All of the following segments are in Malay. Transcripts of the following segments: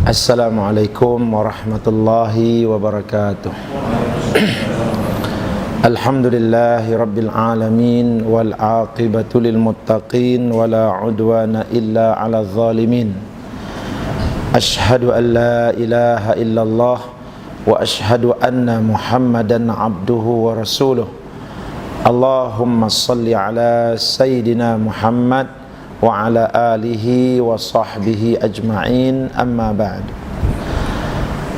Assalamualaikum warahmatullahi wabarakatuh. Alhamdulillahi rabbil alamin wal aqibatu lil muttaqin wala udwana illa ala zalimin. Ashhadu an la ilaha illallah wa ashhadu anna Muhammadan abduhu wa rasuluh. Allahumma salli ala sayyidina Muhammad wa ala alihi wa sahbihi ajma'in, amma ba'd.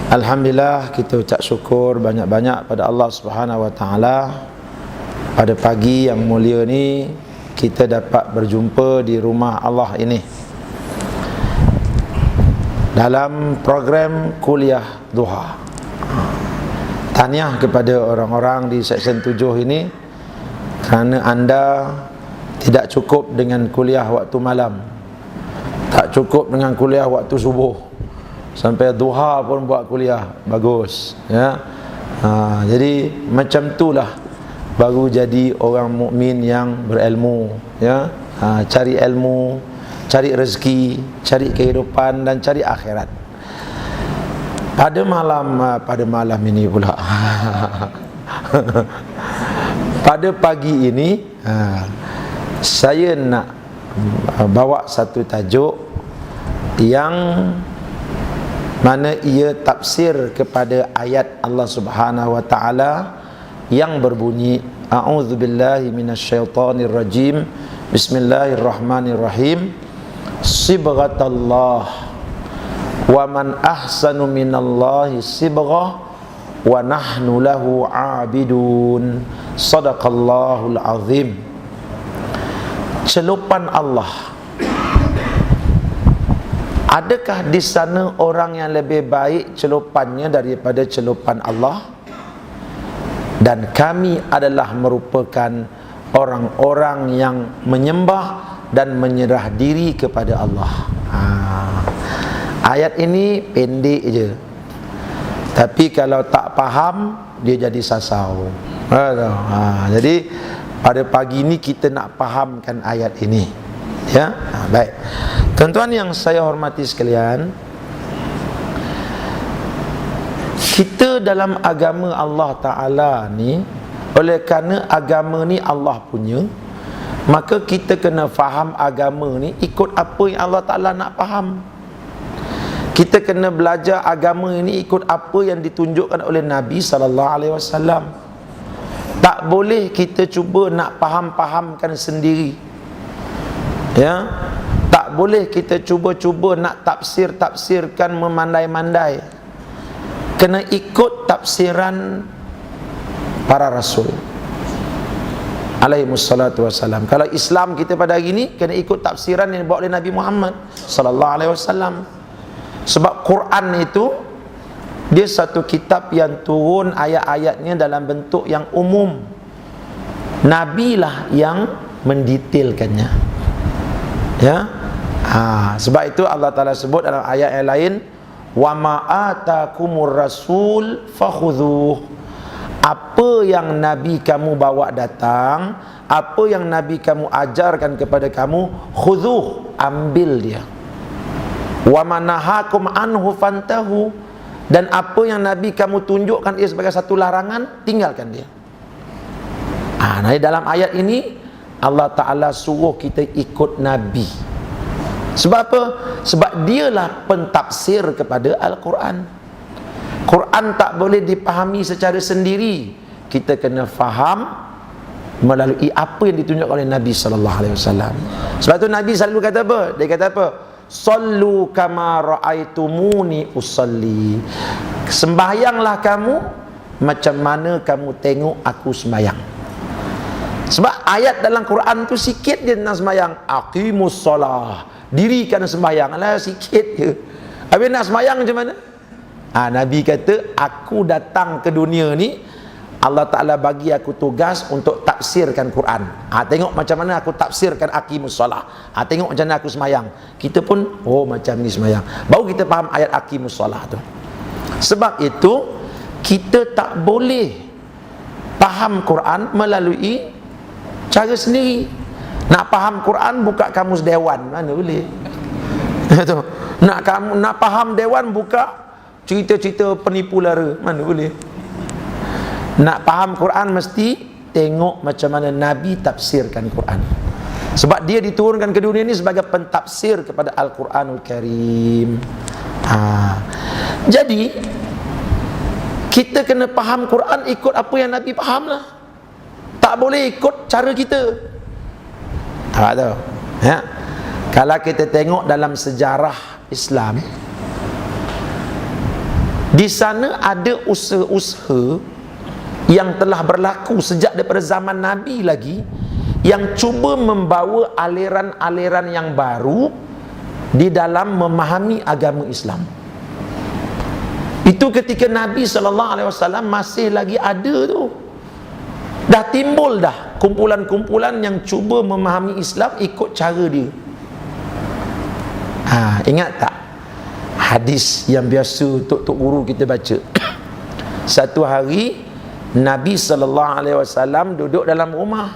Alhamdulillah, kita ucap syukur banyak-banyak pada Allah Subhanahu wa taala. Pada pagi yang mulia ni kita dapat berjumpa di rumah Allah ini dalam program kuliah duha. Tahniah kepada orang-orang di Seksyen 7 ini kerana anda tidak cukup dengan kuliah waktu malam, tak cukup dengan kuliah waktu subuh, sampai duha pun buat kuliah. Bagus, ya. Jadi macam itulah baru jadi orang mukmin yang berilmu, ya. Cari ilmu, cari rezeki, cari kehidupan dan cari akhirat. Pada malam ini pula pada pagi ini saya nak bawa satu tajuk yang mana ia tafsir kepada ayat Allah Subhanahu wa taala yang berbunyi, a'udzubillahi minasyaitonir rajim, bismillahirrahmanirrahim, sibghatallah wa man ahsanu minallahi sibghah wa nahnu lahu 'abidun, sadaqallahul azim. Celupan Allah. Adakah di sana orang yang lebih baik celupannya daripada celupan Allah? Dan kami adalah merupakan orang-orang yang menyembah dan menyerah diri kepada Allah. Ayat ini pendek je, tapi kalau tak faham dia jadi sasau. Jadi pada pagi ini kita nak fahamkan ayat ini, ya. Baik, tuan-tuan yang saya hormati sekalian, kita dalam agama Allah Ta'ala ni, oleh kerana agama ni Allah punya, maka kita kena faham agama ni ikut apa yang Allah Ta'ala nak faham. Kita kena belajar agama ini ikut apa yang ditunjukkan oleh Nabi SAW. Tak boleh kita cuba nak faham-fahamkan sendiri, ya. Tak boleh kita cuba-cuba nak tafsir-tafsirkan memandai-mandai. Kena ikut tafsiran para rasul alaihissalatu wassalam. Kalau Islam kita pada hari ini kena ikut tafsiran yang dibawa oleh Nabi Muhammad sallallahu alaihi wasallam. Sebab Quran itu dia satu kitab yang turun ayat-ayatnya dalam bentuk yang umum. Nabi lah yang mendetailkannya, ya. Sebab itu Allah Ta'ala sebut dalam ayat yang lain, wa ma atakumur rasul fakhudhuh. Apa yang Nabi kamu bawa datang, apa yang Nabi kamu ajarkan kepada kamu, khudhuh, ambil dia. Wa manahakum anhu fantahu. Dan apa yang Nabi kamu tunjukkan ia sebagai satu larangan, tinggalkan dia. Nah, dalam ayat ini Allah Ta'ala suruh kita ikut Nabi. Sebab apa? Sebab dialah pentafsir kepada Al-Quran. Quran tak boleh dipahami secara sendiri. Kita kena faham melalui apa yang ditunjukkan oleh Nabi SAW. Sebab itu Nabi selalu kata apa? Dia kata apa? Sallu kama ra'aitumuni usalli. Sembahyanglah kamu macam mana kamu tengok aku sembahyang. Sebab ayat dalam Quran tu sikit je tentang sembahyang. Aqimus solah, dirikan sembahyang. Alah, sikit je. Habis nak sembahyang macam mana? Nabi kata, aku datang ke dunia ni, Allah Ta'ala bagi aku tugas untuk tafsirkan Quran. Tengok macam mana aku tafsirkan aqimus solah. Tengok macam mana aku semayang. Kita pun, oh macam ni semayang. Baru kita faham ayat aqimus solah tu. Sebab itu kita tak boleh faham Quran melalui cara sendiri. Nak faham Quran, buka kamus Dewan, mana boleh. Tu. Nak faham dewan, buka cerita-cerita penipu lara, mana boleh. Nak faham Quran mesti tengok macam mana Nabi tafsirkan Quran. Sebab dia diturunkan ke dunia ini sebagai pentafsir kepada Al-Quranul Karim. Jadi kita kena faham Quran ikut apa yang Nabi faham lah. Tak boleh ikut cara kita. Tak tahu. Ya. Kalau kita tengok dalam sejarah Islam, di sana ada usaha-usaha yang telah berlaku sejak daripada zaman Nabi lagi, yang cuba membawa aliran-aliran yang baru di dalam memahami agama Islam. Itu ketika Nabi SAW masih lagi ada tu. Dah timbul dah kumpulan-kumpulan yang cuba memahami Islam ikut cara dia. Ingat tak hadis yang biasa tok guru kita baca? Satu hari Nabi SAW duduk dalam rumah.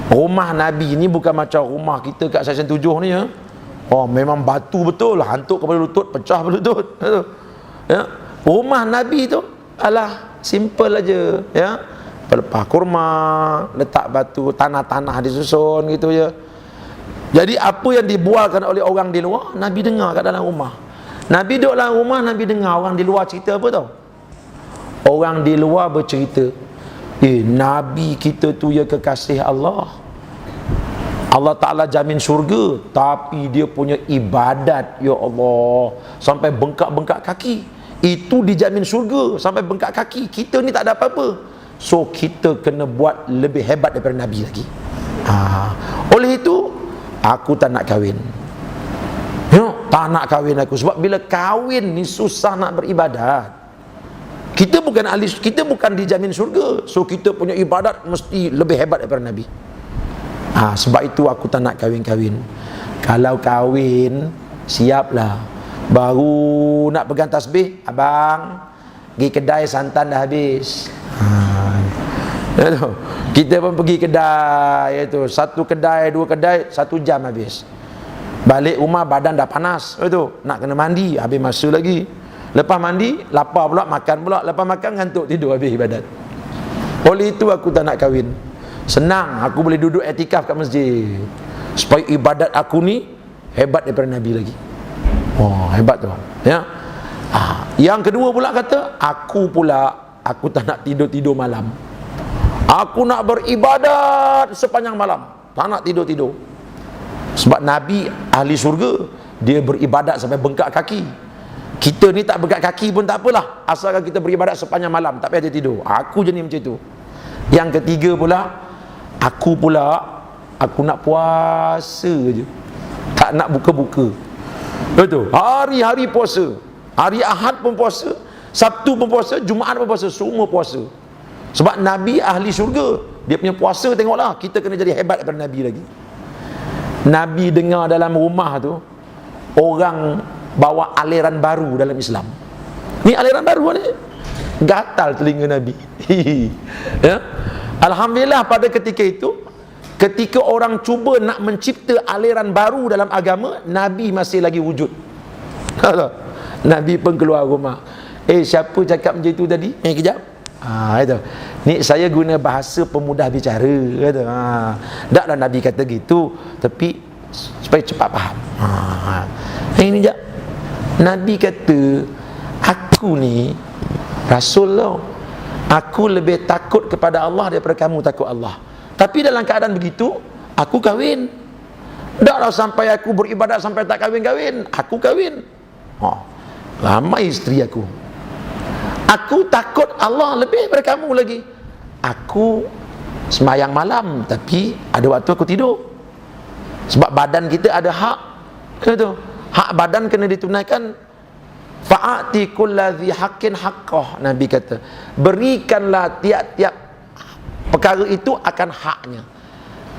Rumah Nabi ni bukan macam rumah kita kat Seksyen 7 ni, ya. Oh, memang batu betul, hantuk kepada lutut, pecah berlutut. Ya. Rumah Nabi tu alah simple aja, ya. Pelepah kurma, letak batu, tanah-tanah disusun gitu je. Jadi apa yang dibualkan oleh orang di luar, Nabi dengar kat dalam rumah. Nabi duduk dalam rumah, Nabi dengar orang di luar cerita apa tau? Orang di luar bercerita, Nabi kita tu ya kekasih Allah. Allah Ta'ala jamin syurga, tapi dia punya ibadat, ya Allah, sampai bengkak-bengkak kaki. Itu dijamin syurga sampai bengkak kaki. Kita ni tak ada apa-apa. So kita kena buat lebih hebat daripada Nabi lagi. Oleh itu aku tak nak kahwin. Tak nak kahwin aku. Sebab bila kahwin ni susah nak beribadat. Kita bukan ahli, kita bukan dijamin syurga. So kita punya ibadat mesti lebih hebat daripada Nabi. Sebab itu aku tak nak kahwin-kahwin. Kalau kahwin, siaplah. Baru nak pegang tasbih, abang, pergi kedai santan dah habis. Kita pun pergi kedai itu, satu kedai, dua kedai, 1 jam habis. Balik rumah badan dah panas, itu nak kena mandi, habis masa lagi. Lepas mandi, lapar pula, makan pula. Lepas makan, ngantuk, tidur, habis ibadat. Oleh itu aku tak nak kahwin. Senang, aku boleh duduk etikaf kat masjid, supaya ibadat aku ni hebat daripada Nabi lagi. Oh, hebat tu, ya. Yang kedua pula kata, aku tak nak tidur malam. Aku nak beribadat sepanjang malam, tak nak tidur. Sebab Nabi ahli syurga, dia beribadat sampai bengkak kaki. Kita ni tak bengkak kaki pun tak apalah, asalkan kita beribadat sepanjang malam, tak payah tidur. Aku jenis macam tu. Yang ketiga pula, aku nak puasa je, tak nak buka-buka. Betul, hari-hari puasa. Hari Ahad pun puasa, Sabtu pun puasa, Jumaat pun puasa, semua puasa. Sebab Nabi ahli syurga, dia punya puasa tengoklah. Kita kena jadi hebat daripada Nabi lagi. Nabi dengar dalam rumah tu orang bawa aliran baru dalam Islam. Ni aliran baru ni, gatal telinga Nabi. Ya? Alhamdulillah pada ketika itu, ketika orang cuba nak mencipta aliran baru dalam agama, Nabi masih lagi wujud. Nabi pun keluar rumah. Siapa cakap macam itu tadi? Kejap. Itu. Ni saya guna bahasa pemudah bicara, kata. Taklah Nabi kata gitu, tapi supaya cepat faham. Ini je. Nabi kata, aku ni Rasul tau. Aku lebih takut kepada Allah daripada kamu takut Allah. Tapi dalam keadaan begitu, aku kahwin. Taklah sampai aku beribadat sampai tak kahwin-kahwin. Aku kahwin. Ramai isteri aku. Aku takut Allah lebih daripada kamu lagi. Aku sembahyang malam, tapi ada waktu aku tidur. Sebab badan kita ada hak. Itu. Hak badan kena ditunaikan. Fa'ati kulladzi haqqin haqqah, Nabi kata. Berikanlah tiap-tiap perkara itu akan haknya.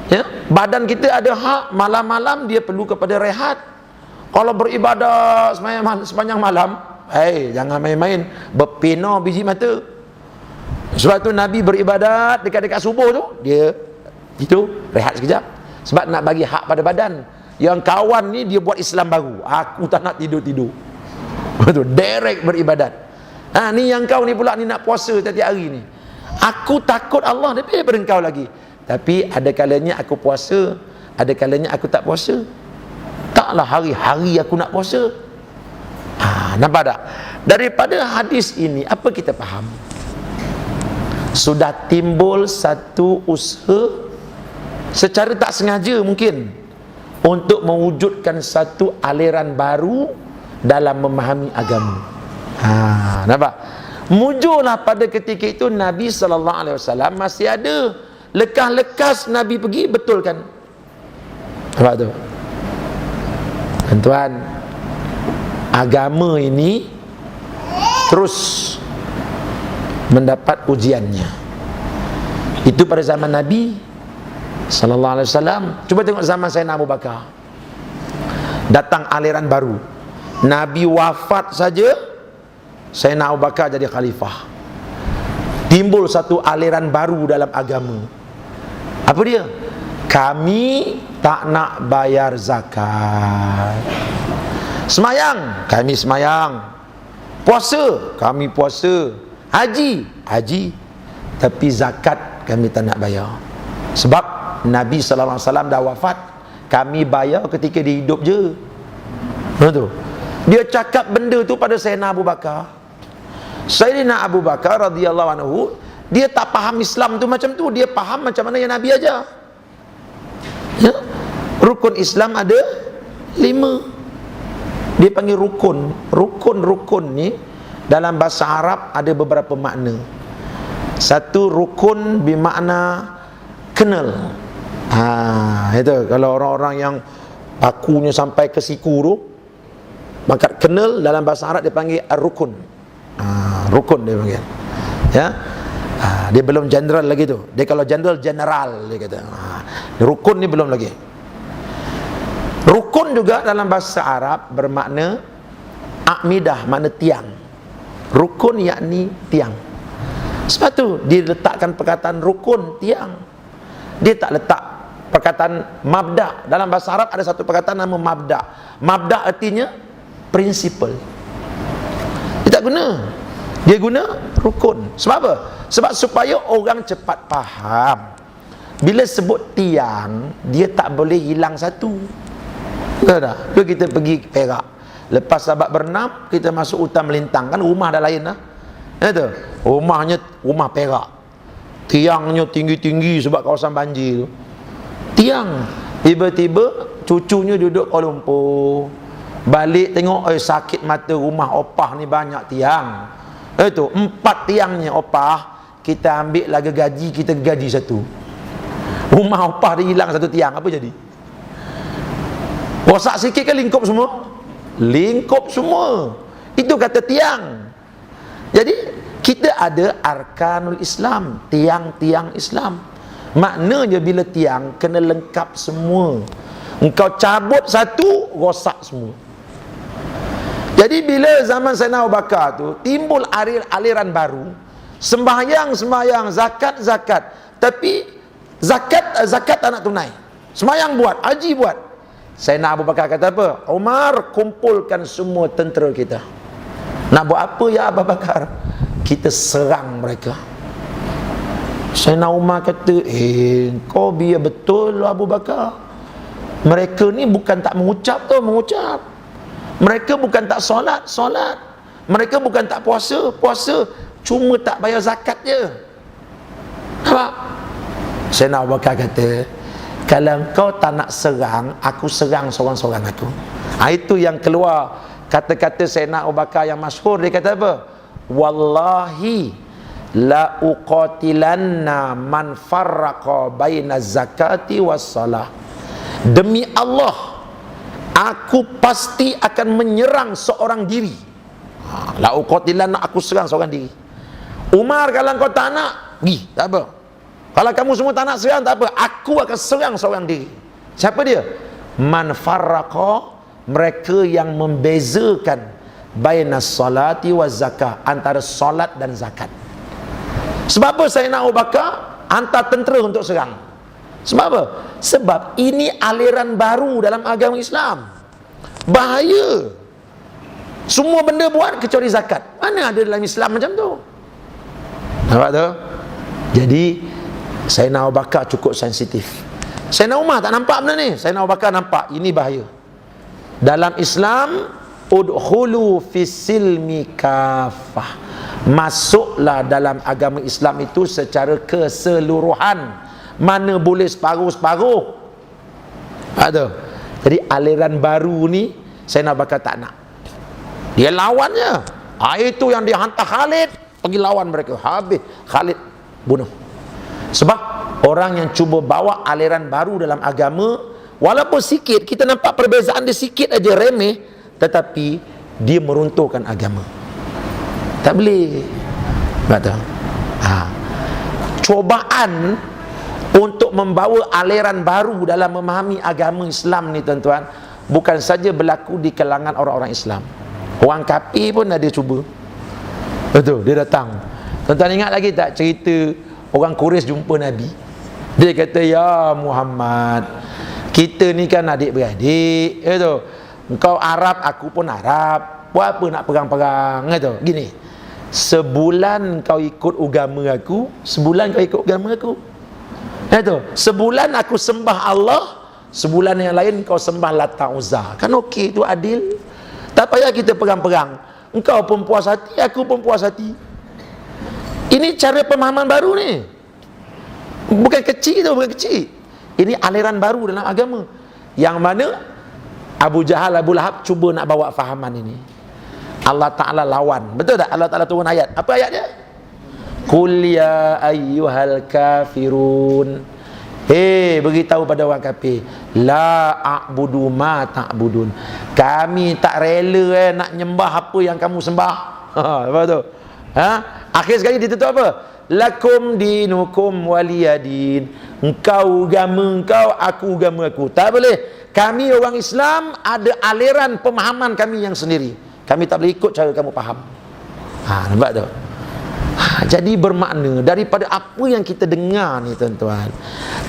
Ya, badan kita ada hak, malam-malam dia perlu kepada rehat. Kalau beribadah sepanjang malam, jangan main-main, berpena biji mata. Sebab tu Nabi beribadat dekat-dekat subuh tu, dia itu rehat sekejap. Sebab nak bagi hak pada badan. Yang kawan ni dia buat Islam baru, aku tak nak tidur-tidur. Betul, direct beribadat. Ni yang kau ni pula ni nak puasa tiap-tiap hari ni. Aku takut Allah lebih daripada engkau lagi. Tapi ada kalanya aku puasa, ada kalanya aku tak puasa. Taklah hari-hari aku nak puasa. Nampak tak? Daripada hadis ini apa kita faham? Sudah timbul satu usaha secara tak sengaja mungkin untuk mewujudkan satu aliran baru dalam memahami agama. Nampak? Mujurlah pada ketika itu Nabi SAW masih ada lekas-lekas Nabi pergi betulkan. Nampak tu? Tuan, agama ini terus mendapat ujiannya. Itu pada zaman Nabi SAW. Cuba tengok zaman Sayyidina Abu Bakar. Datang aliran baru. Nabi wafat saja, Sayyidina Abu Bakar jadi khalifah. Timbul satu aliran baru dalam agama. Apa dia? Kami tak nak bayar zakat. Semayang, kami semayang. Puasa, kami puasa. Haji, haji. Tapi zakat kami tak nak bayar. Sebab Nabi SAW dah wafat. Kami bayar ketika dia hidup je. Betul? Dia cakap benda tu pada Sayyidina Abu Bakar. Sayyidina Abu Bakar radhiyallahu anhu, dia tak faham Islam tu macam tu. Dia faham macam mana yang Nabi ajar. Ya? Rukun Islam ada 5. Dia panggil rukun. Rukun ni dalam bahasa Arab ada beberapa makna. Satu, rukun bermakna kenal. Itu kalau orang-orang yang pakunya sampai ke siku tu, maka kenal dalam bahasa Arab dia panggil ar-rukun. Rukun dia panggil. Ya. Dia belum general lagi tu. Dia kalau general dia kata. Rukun ni belum lagi. Rukun juga dalam bahasa Arab bermakna a'midah, makna tiang. Rukun yakni tiang. Sebab tu dia letakkan perkataan rukun, tiang. Dia tak letak perkataan mabda. Dalam bahasa Arab ada satu perkataan nama mabda. Mabda artinya prinsipal. Dia tak guna. Dia guna rukun. Sebab apa? Sebab supaya orang cepat faham. Bila sebut tiang, dia tak boleh hilang satu. Betul tak? Kalau kita pergi Perak, lepas sahabat berenam, kita masuk hutan melintang, kan rumah dah lain lah. Itu rumahnya rumah Perak, tiangnya tinggi-tinggi sebab kawasan banjir tu. Tiang. Tiba-tiba cucunya duduk Kuala Lumpur, balik tengok, sakit mata, rumah opah ni banyak tiang. Itu 4 tiangnya opah, kita ambil lah gaji, kita gaji satu. Rumah opah dia hilang satu tiang, apa jadi? Rosak sikit ke lingkup semua? Lingkup semua. Itu kata tiang. Jadi kita ada arkanul Islam, tiang-tiang Islam. Maknanya bila tiang kena lengkap semua. Engkau cabut satu, rosak semua. Jadi bila zaman Sayyidina Abu Bakar tu timbul aliran baru, sembahyang, zakat. Tapi zakat tak nak tunai. Sembahyang buat, haji buat. Sayyidina Abu Bakar kata apa? Umar, kumpulkan semua tentera kita. Nak buat apa ya Abu Bakar? Kita serang mereka. Sayyidina Umar kata, kau biar betul Abu Bakar. Mereka ni bukan tak mengucap tau, mengucap. Mereka bukan tak solat. Mereka bukan tak puasa. Cuma tak bayar zakat je. Nampak? Sayyidina Abu Bakar kata, kalau kau tak nak serang, aku serang seorang-seorang aku. Itu yang keluar kata-kata Sayyidina Abu Bakar yang masyhur. Dia kata apa? Wallahi la uqatilanna man farraqa baina zakati was salah. Demi Allah, aku pasti akan menyerang seorang diri. La uqatilanna, aku serang seorang diri. Umar, kalau kau tak nak, pergi, tak apa. Kalau kamu semua tak nak serang, tak apa, aku akan serang seorang diri. Siapa dia? Man farraqa, mereka yang membezakan baina salati wa zakah, antara solat dan zakat. Sebab apa Sayyidina Abu Bakar hantar tentera untuk serang? Sebab apa? Sebab ini aliran baru dalam agama Islam. Bahaya. Semua benda buat kecuali zakat. Mana ada dalam Islam macam tu? Nampak tu? Jadi Sayyidina Abu Bakar cukup sensitif. Sayyidina Umar tak nampak benda ni. Sayyidina Abu Bakar nampak ini bahaya. Dalam Islam, udkhulu fis-silmi kafah. Masuklah dalam agama Islam itu secara keseluruhan. Mana boleh separuh-separuh. Ada. Jadi aliran baru ni Sayyidina Abu Bakar tak nak. Dia lawannya. Itu yang dia hantar Khalid pergi lawan mereka. Habis Khalid bunuh. Sebab orang yang cuba bawa aliran baru dalam agama, walaupun sikit, kita nampak perbezaan dia sikit aja remeh, tetapi dia meruntuhkan agama. Tak boleh. Betul. Cobaan untuk membawa aliran baru dalam memahami agama Islam ni tuan-tuan, bukan saja berlaku di kalangan orang-orang Islam. Orang kafir pun ada cuba. Betul, dia datang. Tuan-tuan ingat lagi tak cerita orang Quraisy jumpa Nabi? Dia kata, ya Muhammad, kita ni kan adik-beradik, itu. Engkau Arab, aku pun Arab. Buat apa nak perang-perang? Itu. Gini, sebulan kau ikut agama aku, sebulan kau ikut agama aku. Itu. Sebulan aku sembah Allah, sebulan yang lain kau sembah Lata Uzza. Kan okey, itu adil. Tak payah kita perang-perang. Engkau pun puas hati, aku pun puas hati. Ini cara pemahaman baru ni. Bukan kecil tu, bukan kecil. Ini aliran baru dalam agama. Yang mana Abu Jahal, Abu Lahab cuba nak bawa fahaman ini. Allah Ta'ala lawan. Betul tak? Allah Ta'ala turun ayat. Apa ayat dia? Qul ya ayyuhal kafirun. Beritahu pada orang kafir, la a'budu ma ta'budun. Kami tak rela nak nyembah apa yang kamu sembah. Apa tu? Akhir sekali ditutup apa? Lakum dinukum waliyadin. Engkau agama engkau, aku agama aku. Tak boleh. Kami orang Islam ada aliran pemahaman kami yang sendiri. Kami tak boleh ikut cara kamu faham. Nampak tu? Jadi bermakna daripada apa yang kita dengar ni tuan-tuan,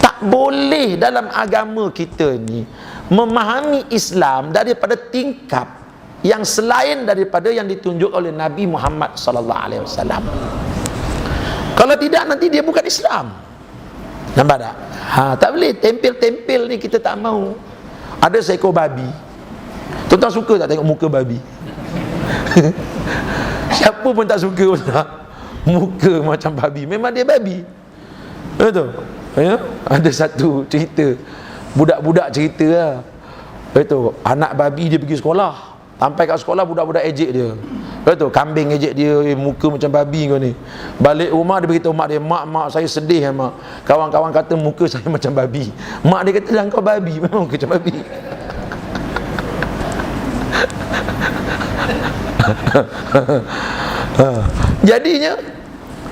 tak boleh dalam agama kita ni memahami Islam daripada tingkap yang selain daripada yang ditunjuk oleh Nabi Muhammad sallallahu alaihi wasallam. Kalau tidak nanti dia bukan Islam. Nampak tak? Tak boleh tempel-tempel ni kita tak mau. Ada seekor babi. Tuan-tuan suka tak tengok muka babi? Siapa pun tak suka tak? Muka macam babi. Memang dia babi. Betul? Ya? Ada satu cerita, budak-budak cerita lah. Betul, anak babi dia pergi sekolah. Sampai kat sekolah budak-budak ejek dia. Betul, kambing ejek dia, muka macam babi kau ni. Balik rumah dia beritahu mak dia, mak saya sedih mak. Kawan-kawan kata muka saya macam babi. Mak dia kata, dah kau babi, memang muka macam babi. Jadinya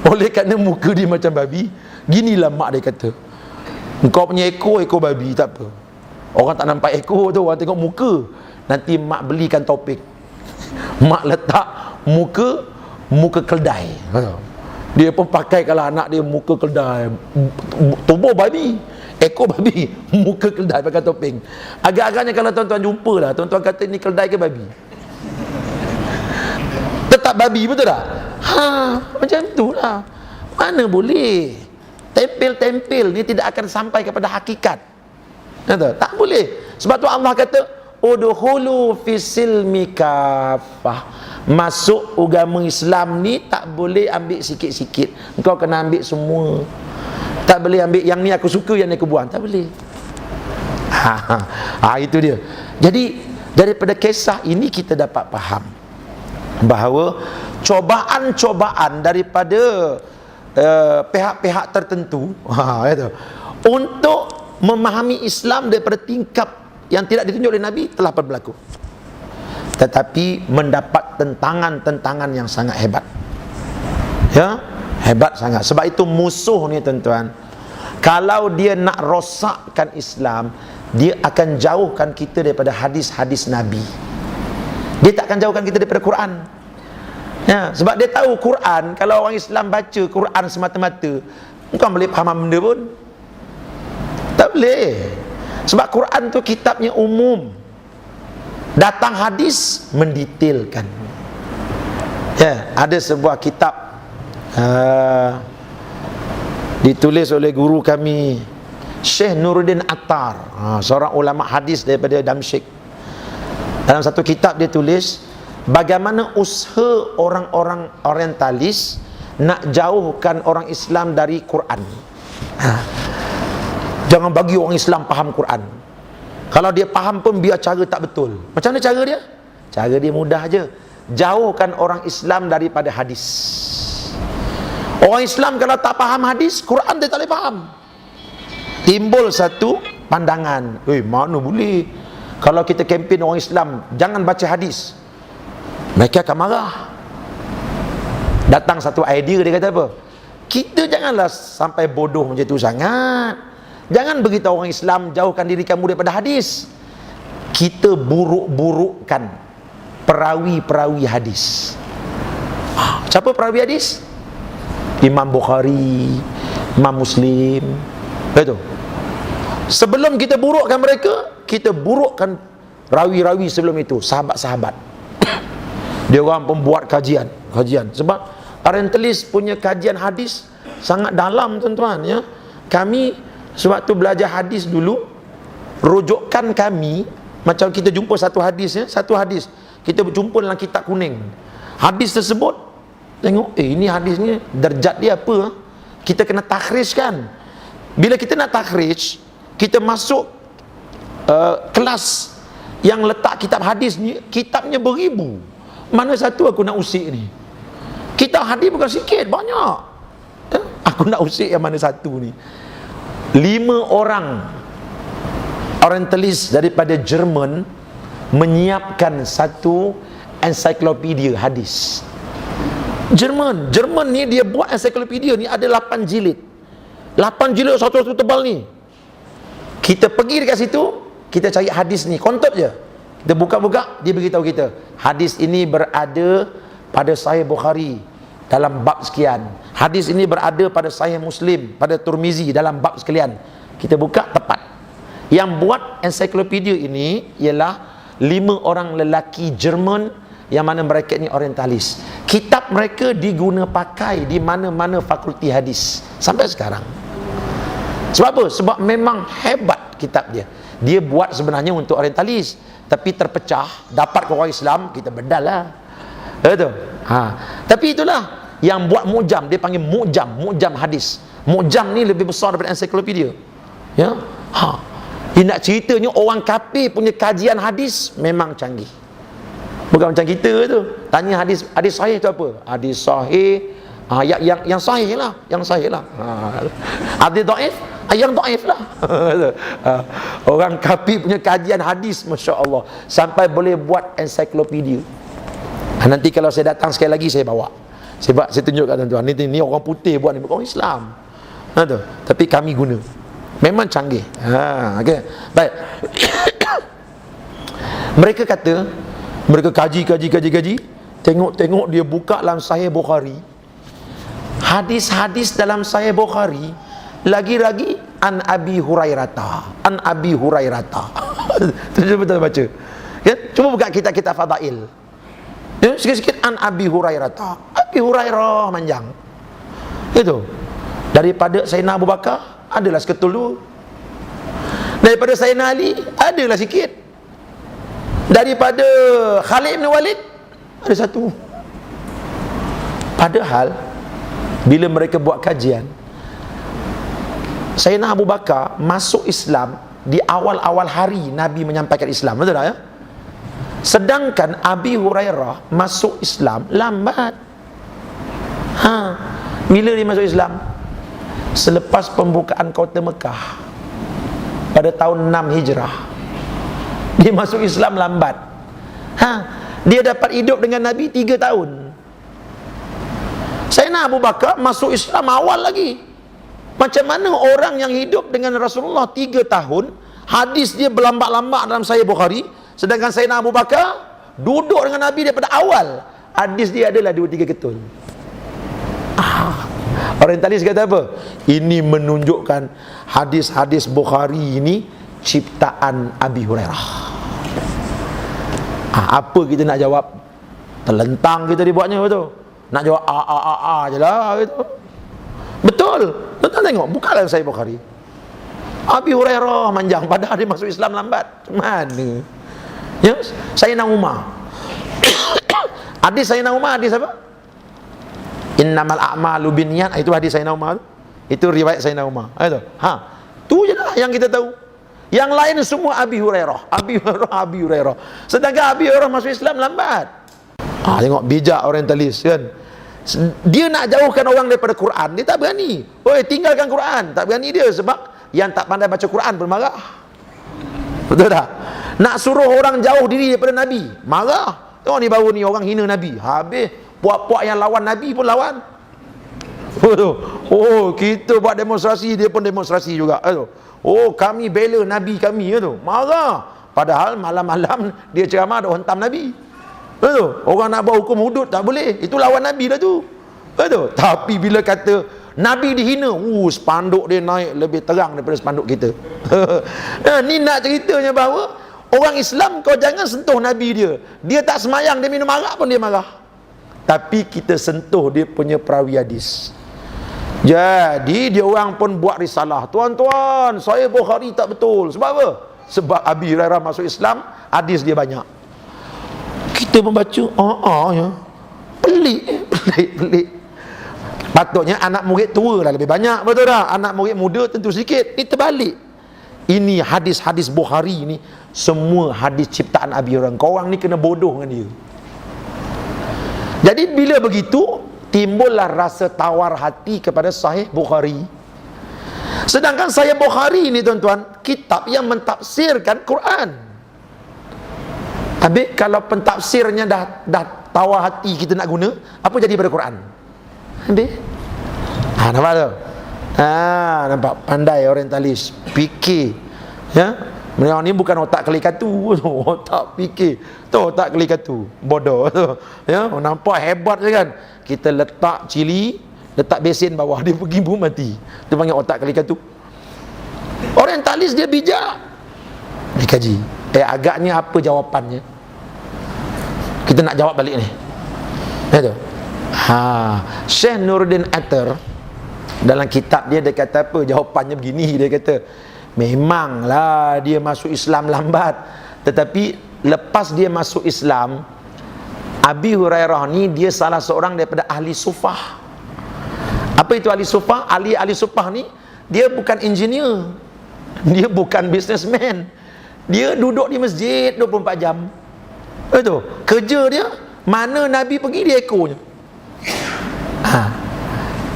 oleh kerana muka dia macam babi, ginilah mak dia kata, engkau punya ekor babi, tak apa. Orang tak nampak ekor tu, orang tengok muka. Nanti mak belikan topik. Mak letak muka keldai. Dia pun pakai kalau anak dia muka keldai, tubuh babi, ekor babi, muka keldai pakai topeng. Agak-agaknya kalau tuan-tuan jumpa lah, tuan-tuan kata ni keldai ke babi? Tetap babi, betul tak? Macam tu lah. Mana boleh. Tempel-tempel ni tidak akan sampai kepada hakikat. Tak boleh. Sebab tu Allah kata, udkhulu fisilmi kafah. Masuk agama Islam ni tak boleh ambil sikit-sikit. Engkau kena ambil semua. Tak boleh ambil yang ni aku suka, yang ni aku buang. Tak boleh. Itu dia. Jadi daripada kisah ini kita dapat faham bahawa cobaan-cobaan daripada pihak-pihak tertentu untuk memahami Islam daripada tingkap yang tidak ditunjuk oleh Nabi telah berlaku, tetapi mendapat tentangan-tentangan yang sangat hebat. Hebat sangat. Sebab itu musuh ni tuan-tuan, kalau dia nak rosakkan Islam, dia akan jauhkan kita daripada hadis-hadis Nabi. Dia tak akan jauhkan kita daripada Quran. Sebab dia tahu Quran, kalau orang Islam baca Quran semata-mata, bukan boleh faham benda pun. Tak boleh. Sebab Quran tu kitabnya umum. Datang hadis mendetailkan. Ya, ada sebuah kitab ditulis oleh guru kami Syekh Nuruddin Attar, seorang ulama hadis daripada Damsyik. Dalam satu kitab dia tulis bagaimana usaha orang-orang orientalis nak jauhkan orang Islam dari Quran. Jangan bagi orang Islam faham Quran. Kalau dia faham pun biar cara tak betul. Macam mana cara dia? Cara dia mudah je. Jauhkan orang Islam daripada hadis. Orang Islam kalau tak faham hadis, Quran dia tak boleh faham. Timbul satu pandangan, mana boleh kalau kita kempen orang Islam jangan baca hadis, mereka akan marah. Datang satu idea, dia kata apa? Kita janganlah sampai bodoh macam tu sangat. Jangan beritahu orang Islam jauhkan diri kamu daripada hadis. Kita buruk-burukkan perawi-perawi hadis. Siapa perawi hadis? Imam Bukhari, Imam Muslim. Betul. Sebelum kita burukkan mereka, kita burukkan rawi-rawi sebelum itu, sahabat-sahabat. Dia orang pembuat kajian. Sebab orientalis punya kajian hadis sangat dalam, tuan-tuan, ya. Kami sewaktu belajar hadis dulu, rujukan kami macam kita jumpa satu hadis, ya, satu hadis kita jumpa dalam kitab kuning. Hadis tersebut tengok, ini hadis ni darjat dia apa? Kita kena takhrijkan. Bila kita nak takhrij, kita masuk kelas yang letak kitab hadis ni, kitabnya beribu. Mana satu aku nak usik ni? Kitab hadis bukan sikit, banyak. Aku nak usik yang mana satu ni? 5 orang orientalis daripada Jerman menyiapkan satu ensiklopedia hadis. Jerman ni dia buat ensiklopedia ni ada 8 jilid. 8 jilid satu-satu tebal ni. Kita pergi dekat situ, kita cari hadis ni, kontop je. Kita buka-buka, dia beritahu kita, hadis ini berada pada Sahih Bukhari dalam bab sekian. Hadis ini berada pada Sahih Muslim, pada Tirmizi dalam bab sekian. Kita buka, tepat. Yang buat ensiklopedia ini ialah 5 orang lelaki Jerman yang mana mereka ni orientalis. Kitab mereka diguna pakai di mana-mana fakulti hadis sampai sekarang. Sebab apa? Sebab memang hebat kitab dia. Dia buat sebenarnya untuk orientalis, tapi terpecah, dapat ke orang Islam, kita bedal lah. Betul? Tapi itulah yang buat mujam, dia panggil mujam hadis. Mujam ni lebih besar daripada ensiklopedia. Ya? Dia nak ceritanya orang kafir punya kajian hadis memang canggih. Bukan macam kita tu. Tanya hadis sahih tu apa? Hadis sahih yang sahih lah, hadis dhaif, yang dhaif lah. Orang kafir punya kajian hadis, masya-Allah, sampai boleh buat ensiklopedia. Nanti kalau saya datang sekali lagi saya bawa. Sebab saya tunjukkan tuan-tuan, ni orang putih buat ni, bukan orang Islam. Tapi kami guna. Memang canggih. Okey. Baik. Mereka kata, mereka kaji. Tengok dia buka dalam Sahih Bukhari. Hadis-hadis dalam Sahih Bukhari lagi-lagi an Abi Hurairah. Cuba betul baca. Ya, cuba buka kitab fadail. Ya, sikit-sikit an Abi Hurairah. Abi Hurairah panjang. Itu. Daripada Sayyidina Abu Bakar adalah seketul dulu. Daripada Sayyidina Ali adalah sikit. Daripada Khalid bin Walid ada satu. Padahal bila mereka buat kajian, Sayyidina Abu Bakar masuk Islam di awal-awal hari Nabi menyampaikan Islam, betul tak ya? Sedangkan Abi Hurairah masuk Islam lambat. Bila dia masuk Islam? Selepas pembukaan kota Mekah pada tahun 6 Hijrah. Dia masuk Islam lambat. Dia dapat hidup dengan Nabi 3 tahun. Sayyidina Abu Bakar masuk Islam awal lagi. Macam mana orang yang hidup dengan Rasulullah 3 tahun, hadis dia berlambak-lambak dalam Sahih Bukhari, sedangkan Sayyidina Abu Bakar duduk dengan Nabi daripada awal, hadis dia adalah 2-3 ketul. Orientalis kata apa? Ini menunjukkan hadis-hadis Bukhari ini ciptaan Abi Hurairah. Apa kita nak jawab? Terlentang kita dibuatnya betul. Nak jawab je lah gitu. Betul. Tuan tengok, bukalah Sahih Bukhari. Abi Hurairah manjang, padahal dia masuk Islam lambat. Mana? Ya, Sayyidina Umar. Hadis Sayyidina Umar, hadis apa? Innamal a'malu binniyat. Itu hadis Sayyidina Umar. Itu riwayat Sayyidina Umar. Itu. Tu je lah yang kita tahu. Yang lain semua Abi Hurairah. Abi Hurairah, Abi Hurairah. Sedangkan Abi Hurairah masuk Islam lambat. Tengok bijak orientalis kan. Dia nak jauhkan orang daripada Quran, dia tak berani. Oi, tinggalkan Quran. Tak berani dia sebab yang tak pandai baca Quran pun marah. Betul tak? Nak suruh orang jauh diri daripada Nabi, marah. Tengok ni baru ni orang hina Nabi. Habis puak-puak yang lawan Nabi pun lawan. Oh, kita buat demonstrasi, dia pun demonstrasi juga. Oh, kami bela Nabi kami tu. Marah. Padahal malam-malam dia ceramah dah hentam Nabi. Betul? Orang nak buat hukum hudud tak boleh. Itu lawan Nabi dah tu. Betul? Tapi bila kata Nabi dihina, spanduk dia naik lebih terang daripada spanduk kita. Ni nak ceritanya bahawa orang Islam kau jangan sentuh Nabi dia. Dia tak semayang, dia minum arak pun dia marah. Tapi kita sentuh dia punya perawi hadis. Jadi dia orang pun buat risalah. Tuan-tuan, Sahih Bukhari tak betul. Sebab apa? Sebab Abi Hurairah masuk Islam, hadis dia banyak. Kita membaca, ya. Pelik. Patutnya anak murid tua lah lebih banyak, betul tak? Anak murid muda tentu sikit. Ini terbalik. Ini hadis-hadis Bukhari ni semua hadis ciptaan Abi Hurairah. Kau orang ni kena bodoh dengan dia. Jadi bila begitu, timbullah rasa tawar hati kepada Sahih Bukhari. Sedangkan Sahih Bukhari ni tuan-tuan, kitab yang mentafsirkan Quran. Habis kalau pentafsirnya dah tawar hati kita nak guna, apa jadi pada Quran? Habis. Nampak tu? Nampak pandai orientalis, fikir. Ya. Mereka ni bukan otak kelikatu, otak fikir. Tu otak kelikatu, bodoh tu. Ya, nampak hebat je kan? Kita letak cili, letak besen bawah, dia pergi pun mati. Dia panggil otak kelikatu. Orientalis dia bijak. Dikaji. Agaknya apa jawapannya? Kita nak jawab balik ni. Itu. Syekh Nuruddin Atar dalam kitab dia kata apa? Jawapannya begini, dia kata, memanglah dia masuk Islam lambat, tetapi lepas dia masuk Islam, Abi Hurairah ni dia salah seorang daripada ahli sufah. Apa itu ahli sufah? Ahli sufah ni dia bukan engineer, dia bukan businessman, dia duduk di masjid 24 jam. Itu kerja dia, mana Nabi pergi dia ekornya.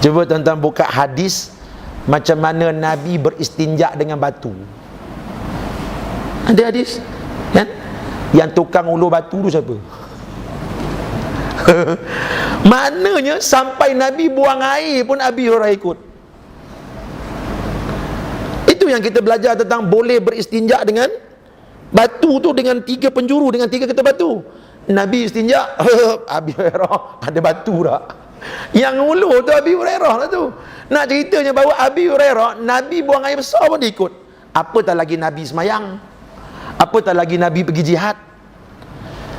Cuba tuan-tuan buka hadis macam mana Nabi beristinja dengan batu. Ada hadis kan? Yang tukang ulur batu tu siapa? Maknanya sampai Nabi buang air pun Abi Hurairah ikut. Itu yang kita belajar tentang boleh beristinja dengan batu tu, dengan 3 penjuru, dengan 3 ketep batu. Nabi istinja, Abi Hurairah ada batu tak? Yang ulur tu Abi Hurairah lah tu. Nak ceritanya bahawa Abi Hurairah, Nabi buang air besar pun dia ikut. Apatah lagi Nabi semayang, apatah lagi Nabi pergi jihad.